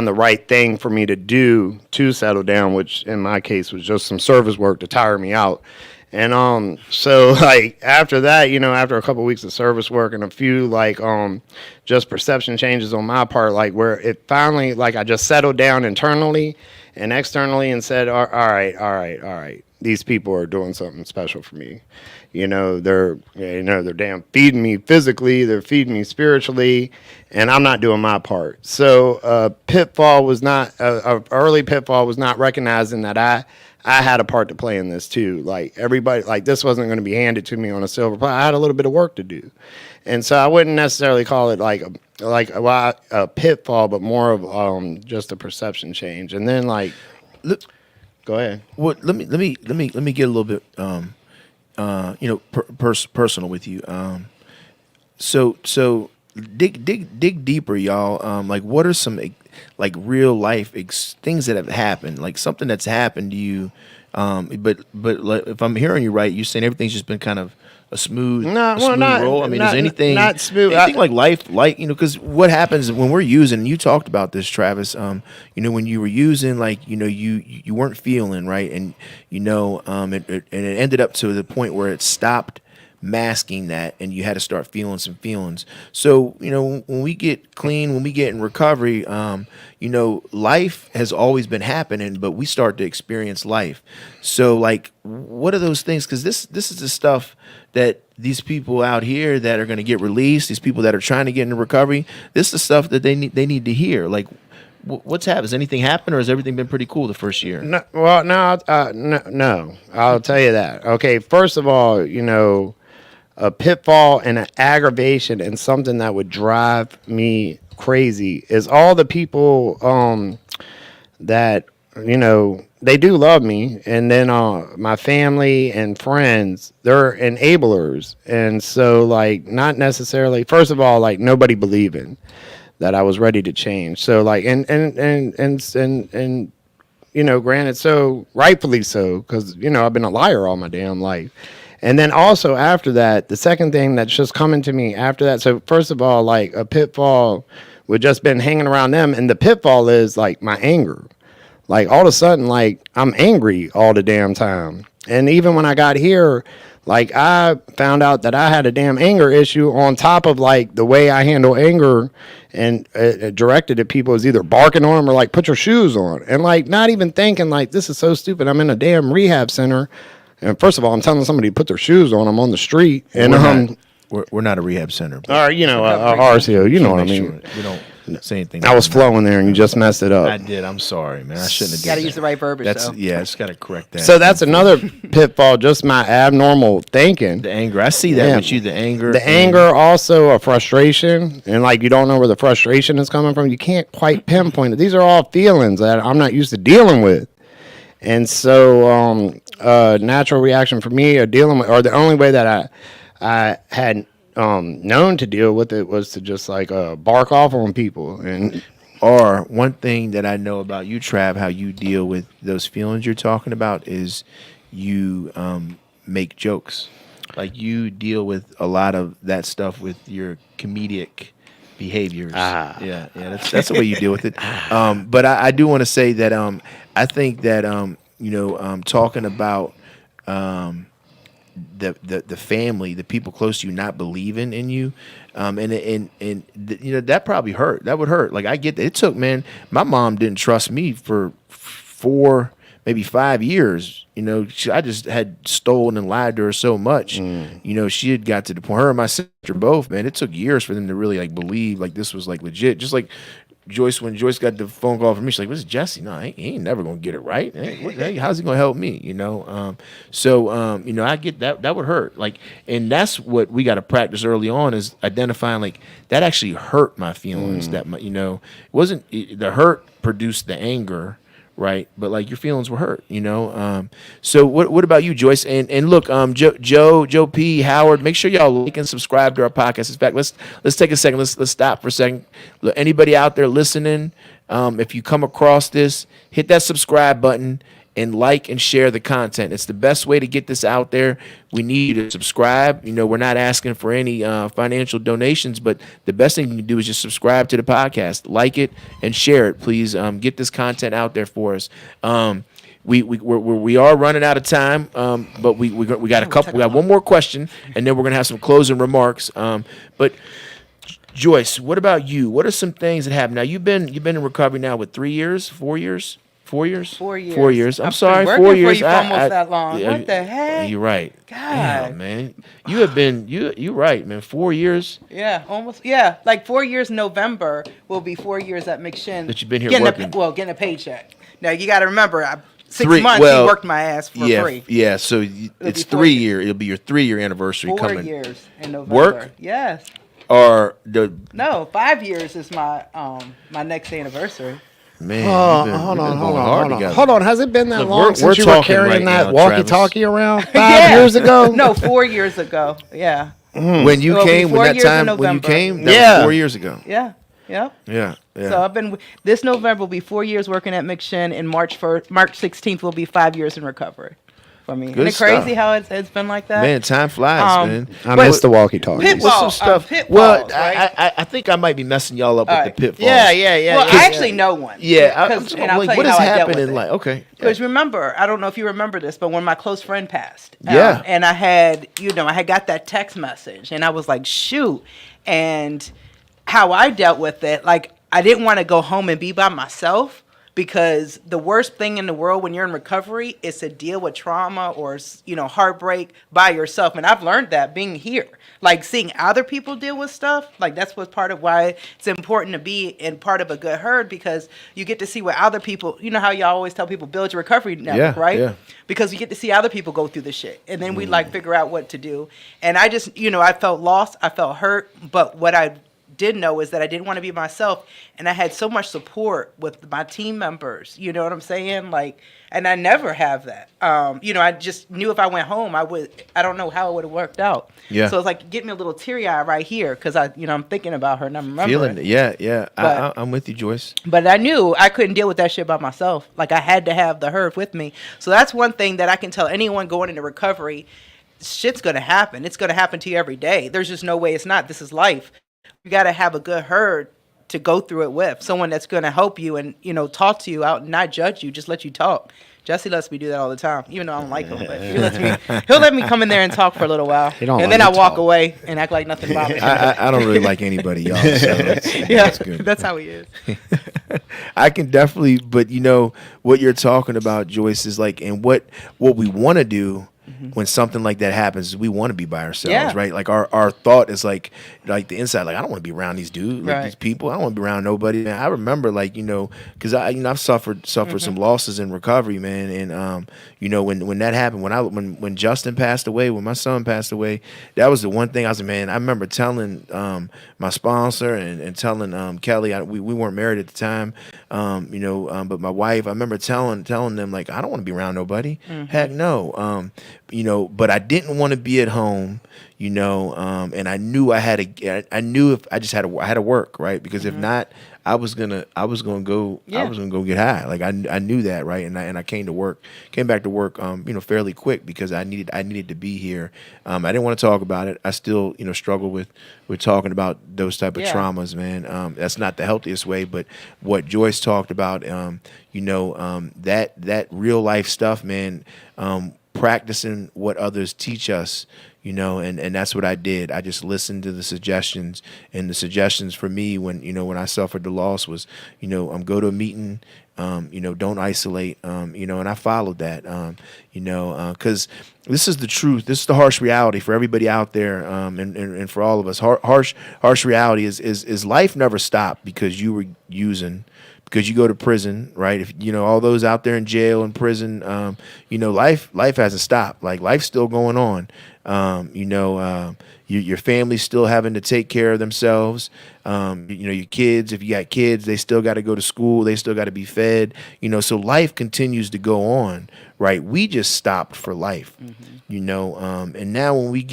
S1: the right thing for me to do to settle down, which in my case was just some service work to tire me out. And so like after that, after a couple weeks of service work and a few like just perception changes on my part, like where it finally, like I just settled down internally and externally and said, all right, these people are doing something special for me. They're damn feeding me physically, they're feeding me spiritually, and I'm not doing my part. So early pitfall was not recognizing that I had a part to play in this too. Like everybody, like this wasn't going to be handed to me on a silver platter. I had a little bit of work to do, and so I wouldn't necessarily call it a pitfall, but more of just a perception change. And then go ahead.
S2: Well, let me get a little bit personal with you. So dig deeper, y'all. Like, what are some like real life things that have happened? Like something that's happened to you. But like, if I'm hearing you right, you're saying everything's just been kind of a smooth roll. I mean, is anything
S1: not smooth?
S2: Anything like life, like because what happens when we're using? And you talked about this, Travis. When you were using, like you weren't feeling right, and it ended up to the point where it stopped masking that, and you had to start feeling some feelings. So when we get clean, when we get in recovery, life has always been happening, but we start to experience life. So like, what are those things? Because this is the stuff that these people out here that are going to get released, these people that are trying to get into recovery, this is the stuff that they need to hear. Like, what's happened? Has anything happened, or has everything been pretty cool the first year?
S1: No, I'll tell you that. Okay, first of all, a pitfall and an aggravation and something that would drive me crazy is all the people that they do love me, and then my family and friends, they're enablers. And so like not necessarily, first of all, like nobody believing that I was ready to change. So like and granted, so rightfully so, because I've been a liar all my damn life. And then also after that, the second thing that's just coming to me after that. So first of all, like a pitfall would just been hanging around them, and the pitfall is like my anger. Like all of a sudden, like I'm angry all the damn time. And even when I got here, like I found out that I had a damn anger issue on top of like the way I handle anger and directed at people is either barking on them or like put your shoes on, and like not even thinking like this is so stupid. I'm in a damn rehab center. And first of all, I'm telling somebody to put their shoes on. I'm on the street, and
S2: we're not a rehab center.
S1: or RCO, you know what I mean.
S2: We don't say anything.
S1: I was flowing there, and you just messed it up.
S2: I did. I'm sorry, man. I shouldn't have.
S4: Got to
S2: did
S4: use
S2: that.
S4: the right verbiage.
S2: That's
S4: though.
S2: yeah. It's got to correct that.
S1: So that's another pitfall, just my abnormal thinking.
S2: the anger. I see that
S1: Yeah.
S2: with you. The anger.
S1: The anger, also a frustration, and like you don't know where the frustration is coming from. You can't quite pinpoint it. These are all feelings that I'm not used to dealing with. And so, natural reaction for me, or the only way that I had known to deal with it was to just like bark off on people, and
S2: are one thing that I know about you, Trav, how you deal with those feelings you're talking about is you make jokes. Like you deal with a lot of that stuff with your comedic behaviors. Yeah, that's the way you deal with it. But I do want to say that I think that talking about the family, the people close to you not believing in you, that probably hurt. That would hurt. Like I get that. It took, man. My mom didn't trust me for 4, maybe 5 years. I just had stolen and lied to her so much. She had got to the point. Her and my sister both, man. It took years for them to really like believe like this was like legit. Just like Joyce, when Joyce got the phone call from me, she's like, "What's Jesse? No, he ain't never gonna get it right. How's he gonna help me?" I get that. That would hurt. Like, and that's what we got to practice early on is identifying like that actually hurt my feelings. It wasn't the hurt produced the anger. Right, but like your feelings were hurt, So what about you, Joyce? And look, Joe P, Howard, make sure y'all like and subscribe to our podcast. In fact, let's take a second. Let's stop for a second. Look, anybody out there listening, if you come across this, hit that subscribe button and like and share the content. It's the best way to get this out there. We need you to subscribe. We're not asking for any financial donations, but the best thing you can do is just subscribe to the podcast, like it, and share it. Please get this content out there for us. We are running out of time, but we got a couple. We got one more question, and then we're gonna have some closing remarks. But Joyce, what about you? What are some things that happen? Now you've been in recovery now with 3 years, 4 years. 4 years?
S4: 4 years.
S2: 4 years. I'm
S4: I've
S2: sorry,
S4: been
S2: 4
S4: working
S2: years.
S4: for you for almost that long. What the heck?
S2: You're right.
S4: God.
S2: Damn, man. You have been. You're right, man. 4 years
S4: Yeah, almost. Yeah, like 4 years. November will be 4 years at McShin.
S2: that you've been here
S4: getting
S2: working.
S4: getting a paycheck. Now you got to remember, 6
S2: Three-
S4: months
S2: well,
S4: he worked my ass for free.
S2: Yeah. So it's
S4: be 4
S2: 3
S4: years.
S2: year. It'll be your 3-year anniversary
S4: 4
S2: coming.
S4: years in November.
S2: Work?
S4: Yes.
S2: Or the
S4: No, 5 years is my my next anniversary.
S2: man. you've been-
S1: Hold
S2: you've
S1: on,
S2: been
S1: hold
S2: going
S1: on,
S2: hard
S1: hold on.
S2: together.
S1: Hold on. Has it been that
S2: Look,
S1: long
S2: we're
S1: since you were
S2: talking
S1: carrying
S2: right
S1: that
S2: now,
S1: walkie-talkie around 5
S4: Yeah.
S1: years ago?
S4: No, 4 years ago. Yeah.
S2: When you
S4: Well,
S2: came,
S4: before
S2: when that
S4: years in
S2: time when you
S4: November.
S2: came, that
S1: Yeah.
S2: was 4 years ago.
S4: Yeah. Yep.
S2: Yeah.
S4: So I've been this November will be 4 years working at McShin, and March 16th will be 5 years in recovery for me.
S2: Good
S4: Isn't it crazy
S2: stuff.
S4: how it's been like that?
S2: Man, time flies, man.
S1: I
S4: But-
S1: miss the walkie-talkie.
S4: Pitbull.
S2: What's some stuff?
S4: pitfalls,
S2: Well,
S4: right?
S2: I think I might be messing y'all up with
S4: Alright.
S2: the pitfalls.
S1: Yeah.
S4: Well, I actually know one.
S2: Yeah, I'm
S4: 'Cause-
S2: just
S4: and I'll
S2: like,
S4: tell
S2: what
S4: you
S2: has
S4: how I dealt
S2: happened
S4: with
S2: in
S4: it.
S2: life? Okay.
S4: Because remember, I don't know if you remember this, but when my close friend passed,
S2: Yeah.
S4: and I had, I had got that text message, and I was like, shoot. And how I dealt with it, like, I didn't want to go home and be by myself, because the worst thing in the world when you're in recovery is to deal with trauma or, heartbreak by yourself. And I've learned that being here, like seeing other people deal with stuff. Like that's what's part of why it's important to be in part of a good herd, because you get to see what other people, how y'all always tell people build your recovery network,
S2: Yeah,
S4: right?
S2: yeah.
S4: Because you get to see other people go through the shit. And then we like figure out what to do. And I just, I felt lost. I felt hurt. But what I did know is that I didn't want to be myself, and I had so much support with my team members. You know what I'm saying? Like, and I never have that. I just knew if I went home, I don't know how it would have worked out.
S2: Yeah.
S4: So it's like get me a little teary eye right here, because I'm thinking about her and I'm remembering.
S2: Feeling it. Yeah.
S4: But-
S2: I'm with you, Joyce.
S4: But I knew I couldn't deal with that shit by myself. Like I had to have the herd with me. So that's one thing that I can tell anyone going into recovery. Shit's gonna happen. It's gonna happen to you every day. There's just no way it's not. This is life. You got to have a good herd to go through it with. Someone that's going to help you and, talk to you out and not judge you, just let you talk. Jesse lets me do that all the time, even though I don't like him. But he'll let me come in there and talk for a little while.
S1: don't
S4: And
S1: let
S4: then I
S1: me
S4: walk
S1: talk.
S4: away and act like nothing bothered me.
S2: I don't really like anybody, y'all. So
S4: Yeah,
S2: good.
S4: that's how he is.
S2: I can definitely, but what you're talking about, Joyce, is like, and what we want to do when something like that happens is we want to be by ourselves,
S4: Yeah.
S2: right? Like our thought is like the inside, like I don't want to be around these dudes, like
S4: Right.
S2: these people. I don't want to be around nobody. Man, I remember because I've suffered some losses in recovery, man, and when that happened, when Justin passed away, when my son passed away, that was the one thing I was like, man. I remember telling my sponsor and telling Kelly, we weren't married at the time, but my wife, I remember telling them like I don't want to be around nobody. Heck no. But I didn't want to be at home, and I knew I knew if I just had to, I had to work, right? Because if not, I was gonna go get high. Like I knew that, right? And I came back to work, fairly quick because I needed to be here. I didn't want to talk about it. I still, struggle with talking about those type of traumas, man. That's not the healthiest way, but what Joyce talked about, that real life stuff, man. Practicing what others teach us, and that's what I did. I just listened to the suggestions, and the suggestions for me when I suffered the loss was, go to a meeting, don't isolate, and I followed that, because this is the truth. This is the harsh reality for everybody out there, and for all of us. Harsh reality is life never stopped because you were using. Because you go to prison, right? If all those out there in jail and prison, life hasn't stopped. Like life's still going on. Your family's still having to take care of themselves. Your kids, if you got kids, they still got to go to school. They still got to be fed. So life continues to go on, right? We just stopped for life, and now when we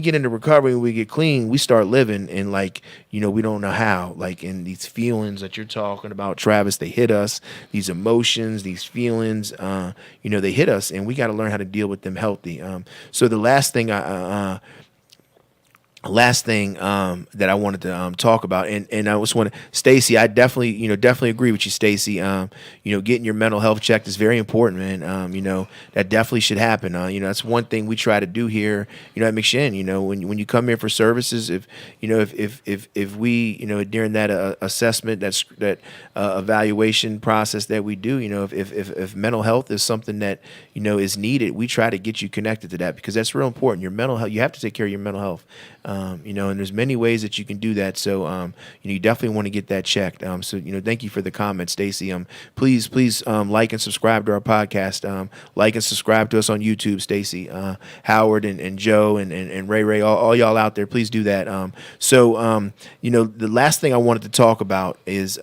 S2: get into recovery and we get clean, we start living and we don't know how, in these feelings that you're talking about, Travis, they hit us, these emotions, these feelings, they hit us and we got to learn how to deal with them healthy. So the last thing that I wanted to talk about, and I just want to, Stacy, I definitely agree with you, Stacy. Getting your mental health checked is very important, man. That definitely should happen. That's one thing we try to do here, at McShin. When you come here for services, if we, during that assessment, that evaluation process that we do, if mental health is something that is needed, we try to get you connected to that because that's real important. Your mental health, you have to take care of your mental health. And there's many ways that you can do that. So, you definitely want to get that checked. So, thank you for the comment, Stacy. Please, like and subscribe to our podcast. Like and subscribe to us on YouTube, Stacy, Howard and Joe and Ray, all y'all out there. Please do that. The last thing I wanted to talk about is,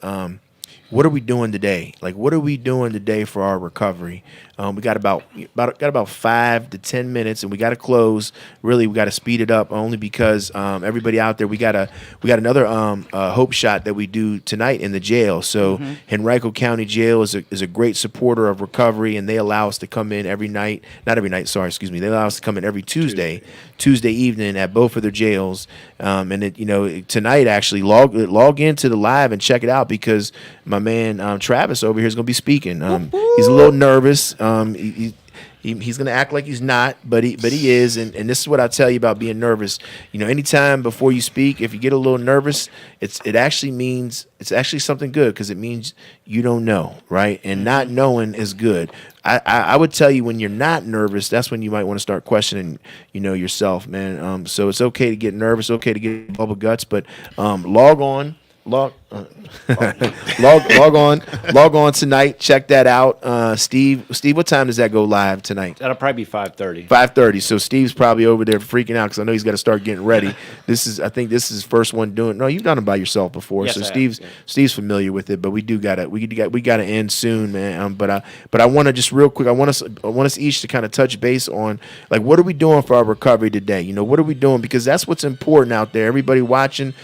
S2: what are we doing today? What are we doing today for our recovery? We got about 5 to 10 minutes, and we got to close. Really, we got to speed it up only because everybody out there, we got another hope shot that we do tonight in the jail. So Henrico County Jail is a great supporter of recovery, and they allow us to come in every night. Not every night, sorry, excuse me. They allow us to come in every Tuesday evening at both of their jails. Tonight actually log into the live and check it out because my man Travis over here is going to be speaking. He's a little nervous. He's going to act like he's not, but he is. And this is what I tell you about being nervous. Anytime before you speak, if you get a little nervous, it's actually something good because it means you don't know, right? And not knowing is good. I would tell you when you're not nervous, that's when you might want to start questioning, yourself, man. So it's okay to get nervous, okay to get bubble guts, but log on tonight. Check that out. Steve, what time does that go live tonight?
S7: That'll probably be 5:30.
S2: 5:30. So Steve's probably over there freaking out because I know he's got to start getting ready. I think this is his first one doing. No, you've done it by yourself before.
S7: Yes,
S2: so
S7: I have,
S2: Steve's familiar with it, but we gotta end soon, man. But I want to just real quick. I want us each to kind of touch base on what are we doing for our recovery today? What are we doing because that's what's important out there. Everybody watching,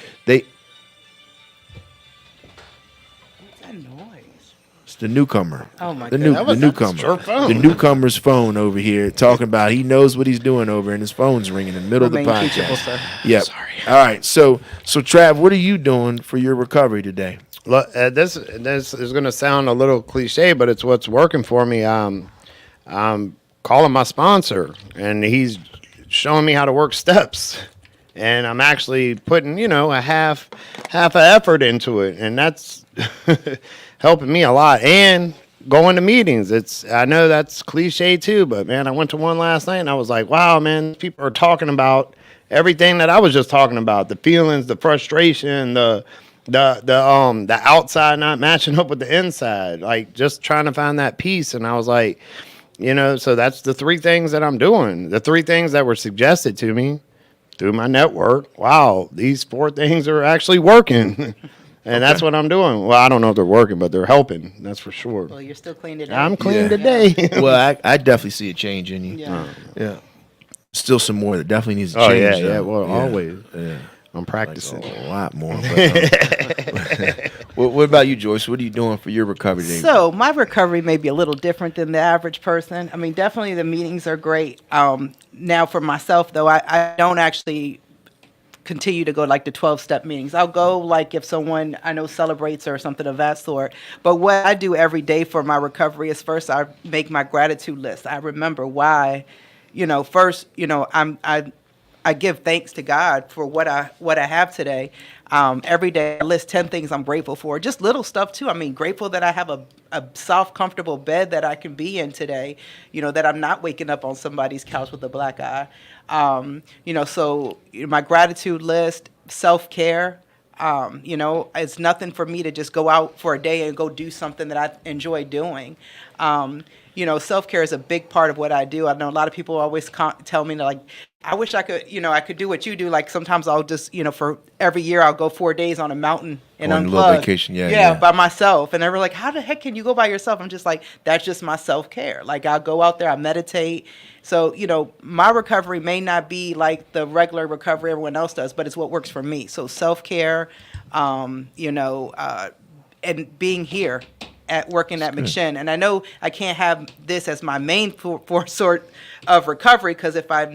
S2: the newcomer.
S4: Oh my
S2: the
S4: God.
S2: newcomer. The newcomer's phone over here talking about he knows what he's doing over and his phone's ringing in the middle of the
S4: Remain teachable,
S2: podcast.
S4: sir.
S2: Yep.
S1: Sorry.
S2: All right. So Trav, what are you doing for your recovery today?
S1: Look, this is going to sound a little cliche, but it's what's working for me. I'm calling my sponsor, and he's showing me how to work steps, and I'm actually putting a half an effort into it, and that's helping me a lot. And going to meetings. I know that's cliche too, but man, I went to one last night, and I was like, wow, man, people are talking about everything that I was just talking about: the feelings, the frustration, the outside not matching up with the inside, just trying to find that peace. And I was like, so that's the 3 things that I'm doing, the 3 things that were suggested to me through my network. Wow, these 4 things are actually working. And that's what I'm doing. Well, I don't know if they're working, but they're helping. That's for sure.
S4: Well, you're still clean today.
S1: I'm clean today.
S2: Well, I definitely see a change in you.
S4: Yeah.
S2: Yeah. Still some more that definitely needs to
S1: Oh
S2: change.
S1: yeah,
S2: though.
S1: well, always.
S2: Yeah.
S1: I'm practicing.
S2: A lot more. But, what about you, Joyce? What are you doing for your recovery day?
S4: So my recovery may be a little different than the average person. I mean, definitely the meetings are great. Now for myself though, I don't actually continue to go like the 12-step meetings. I'll go like if someone I know celebrates or something of that sort. But what I do every day for my recovery is first I make my gratitude list. I remember why, first, I give thanks to God for what I have today. Every day I list 10 things I'm grateful for. Just little stuff too. I mean, grateful that I have a soft, comfortable bed that I can be in today. That I'm not waking up on somebody's couch with a black eye. So my gratitude list, self-care. It's nothing for me to just go out for a day and go do something that I enjoy doing. Self-care is a big part of what I do. I know a lot of people always tell me like, I wish I could, I could do what you do. Like sometimes I'll just, for every year I'll go 4 days on a mountain and
S2: On a
S4: unplug.
S2: little vacation, yeah.
S4: by myself. And they were like, how the heck can you go by yourself? I'm just like, that's just my self-care. Like I'll go out there, I meditate. So, my recovery may not be like the regular recovery everyone else does, but it's what works for me. So self-care, and being here at working at McShin. And I know I can't have this as my main sort of recovery because if I'm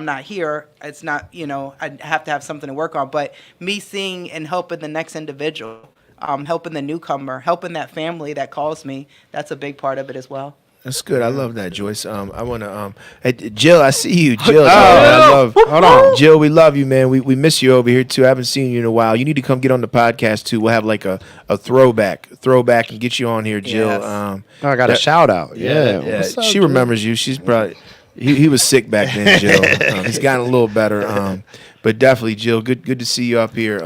S4: not here, it's not, I have to have something to work on. But me seeing and helping the next individual, helping the newcomer, helping that family that calls me, that's a big part of it as well.
S2: That's good. I love that, Joyce. I want to. Hey, Jill, I see you. Jill, I love.
S1: Hold on.
S2: Jill, we love you, man. We miss you over here too. I haven't seen you in a while. You need to come get on the podcast too. We'll have like a throwback, and get you on here, Jill.
S4: Yes.
S1: I got a shout out. Yeah.
S2: Yeah.
S1: What's up,
S2: She
S1: Jill?
S2: remembers you. She's probably. He was sick back then, Jill. He's gotten a little better. But definitely, Jill. Good to see you up here.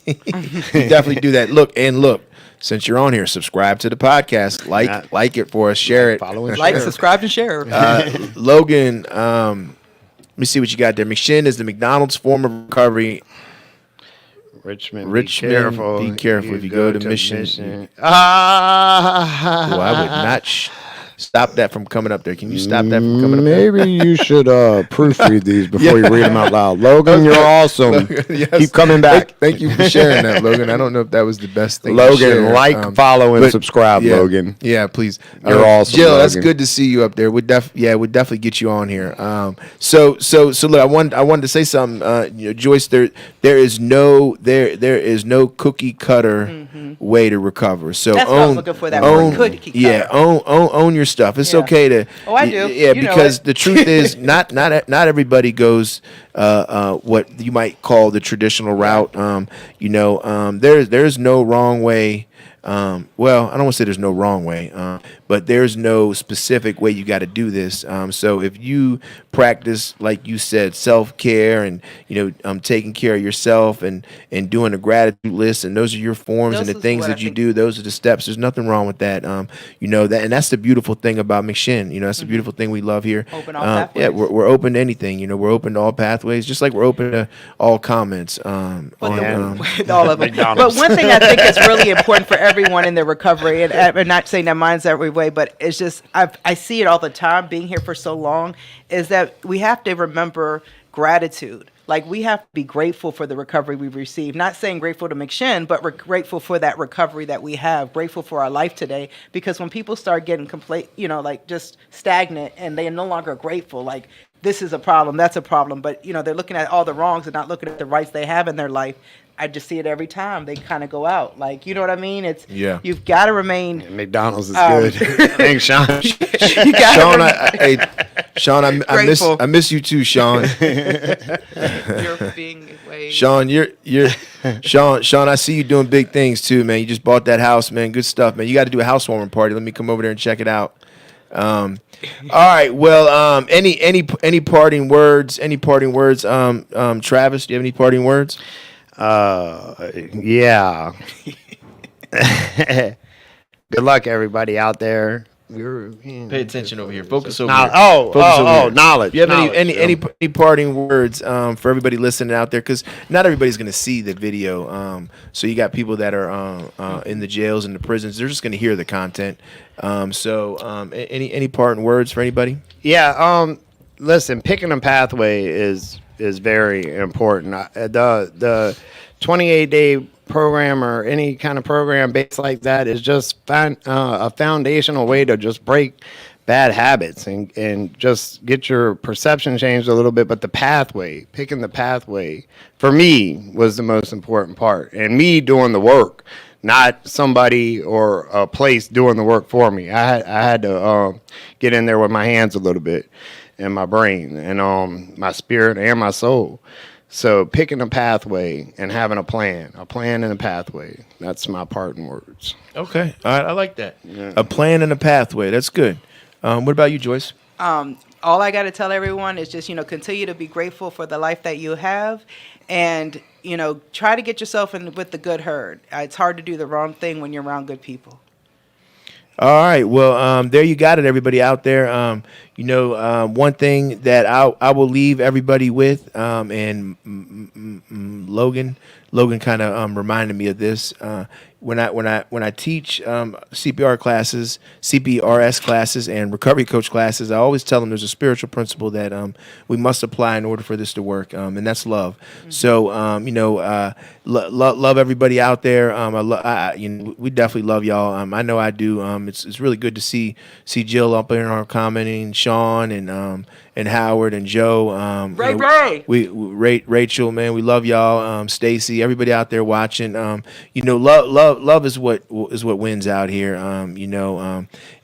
S2: You definitely do that. Look. Since you're on here, subscribe to the podcast. Like it for us. Share it.
S1: Follow and
S4: Like,
S1: share.
S4: subscribe, and share.
S2: Logan, let me see what you got there. McShin is the McDonald's form of recovery.
S1: Richmond,
S2: Be careful if you go to Mission. Well, I would not stop that from coming up there. Can you stop that from coming up there?
S1: Maybe you should proofread these before you read them out loud. Logan, you're awesome.
S2: Yes.
S1: Keep coming back.
S2: Thank you for sharing that, Logan. I don't know if that was the best thing. to
S1: Logan,
S2: share.
S1: follow, and
S2: but-
S1: subscribe,
S2: yeah,
S1: Logan.
S2: Yeah, please.
S1: You're awesome,
S2: Jill, that's
S1: Logan.
S2: good to see you up there. We'd definitely get you on here. So look, I wanted to say something. Joyce, there is no cookie cutter way to recover. So
S4: That's what I was looking for, that word, cookie cutter.
S2: Yeah, own your stuff. It's
S4: Yeah.
S2: okay to.
S4: Oh, I do.
S2: Yeah,
S4: You know
S2: because
S4: it.
S2: the truth is, not everybody goes what you might call the traditional route. There's no wrong way. Well, I don't want to say there's no wrong way, but there's no specific way you got to do this. So if you practice, like you said, self-care and taking care of yourself and doing a gratitude list, and those are your forms and
S4: Those
S2: the
S4: is
S2: things
S4: what
S2: that
S4: I
S2: you
S4: think-
S2: do. Those are the steps. There's nothing wrong with that. That, and that's the beautiful thing about McShin. That's the beautiful thing we love here.
S4: Open all
S2: Yeah,
S4: pathways.
S2: we're open to anything. We're open to all pathways, just like we're open to all comments.
S4: With all of them. But one thing I think is really important for everyone in their recovery, and I'm not saying that mine's every way, but it's just I see it all the time being here for so long, is that we have to remember gratitude. Like we have to be grateful for the recovery we've received. Not saying grateful to McShin, but grateful for that recovery that we have. Grateful for our life today. Because when people start getting like just stagnant and they are no longer grateful, like this is a problem, that's a problem. But they're looking at all the wrongs and not looking at the rights they have in their life. I just see it every time they kind of go out. Like, you know what I mean? You've got to remain.
S1: McDonald's is good. Thanks, Sean.
S4: You got
S2: Sean, I miss you too, Sean.
S4: You're being way.
S2: Sean, Sean, I see you doing big things too, man. You just bought that house, man. Good stuff, man. You got to do a housewarming party. Let me come over there and check it out. All right. Well, any parting words? Any parting words? Travis, do you have any parting words?
S1: Yeah. Good luck, everybody out there.
S2: Pay attention over here. Focus over
S1: Knowledge.
S2: here. Focus over here.
S1: Knowledge.
S2: Do you have
S1: Knowledge,
S2: any parting words for everybody listening out there? Because not everybody's going to see the video. So you got people that are in the jails and the prisons. They're just going to hear the content. Any parting words for anybody?
S1: Yeah. listen, picking a pathway is very important. The 28-day program or any kind of program based like that is just a foundational way to just break bad habits and just get your perception changed a little bit. But the pathway, picking the pathway, for me was the most important part, and me doing the work, not somebody or a place doing the work for me. I had to get in there with my hands a little bit, and my brain, and my spirit, and my soul. So picking a pathway and having a plan and a pathway. That's my parting words.
S2: Okay. All right. I like that. A plan and a pathway. That's good. What about you, Joyce?
S4: All I got to tell everyone is just, continue to be grateful for the life that you have, and, try to get yourself in with the good herd. It's hard to do the wrong thing when you're around good people.
S2: All right. Well, there you got it, everybody out there. One thing that I will leave everybody with, and Logan kind of reminded me of this. When I teach CPR classes, CPRS classes, and recovery coach classes, I always tell them there's a spiritual principle that we must apply in order for this to work, and that's love. Mm-hmm. So, love everybody out there. We definitely love y'all. I know I do. It's really good to see Jill up in our commenting, Sean and Howard and Joe.
S4: Ray.
S2: Rachel, man, we love y'all. Stacy, everybody out there watching. Love is what wins out here.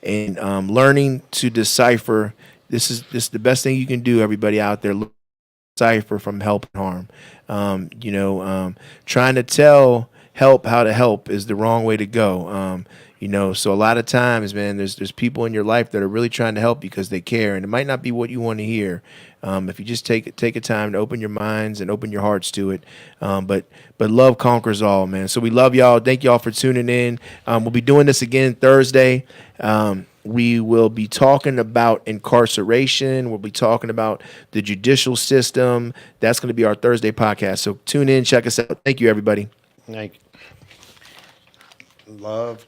S2: Learning to decipher. This is the best thing you can do. Everybody out there, decipher from help and harm. Trying to tell help how to help is the wrong way to go. So a lot of times, man, there's people in your life that are really trying to help because they care, and it might not be what you want to hear. If you just take a time to open your minds and open your hearts to it. But love conquers all, man. So we love y'all. Thank y'all for tuning in. We'll be doing this again Thursday. We will be talking about incarceration. We'll be talking about the judicial system. That's going to be our Thursday podcast. So tune in, check us out. Thank you, everybody.
S1: Like love,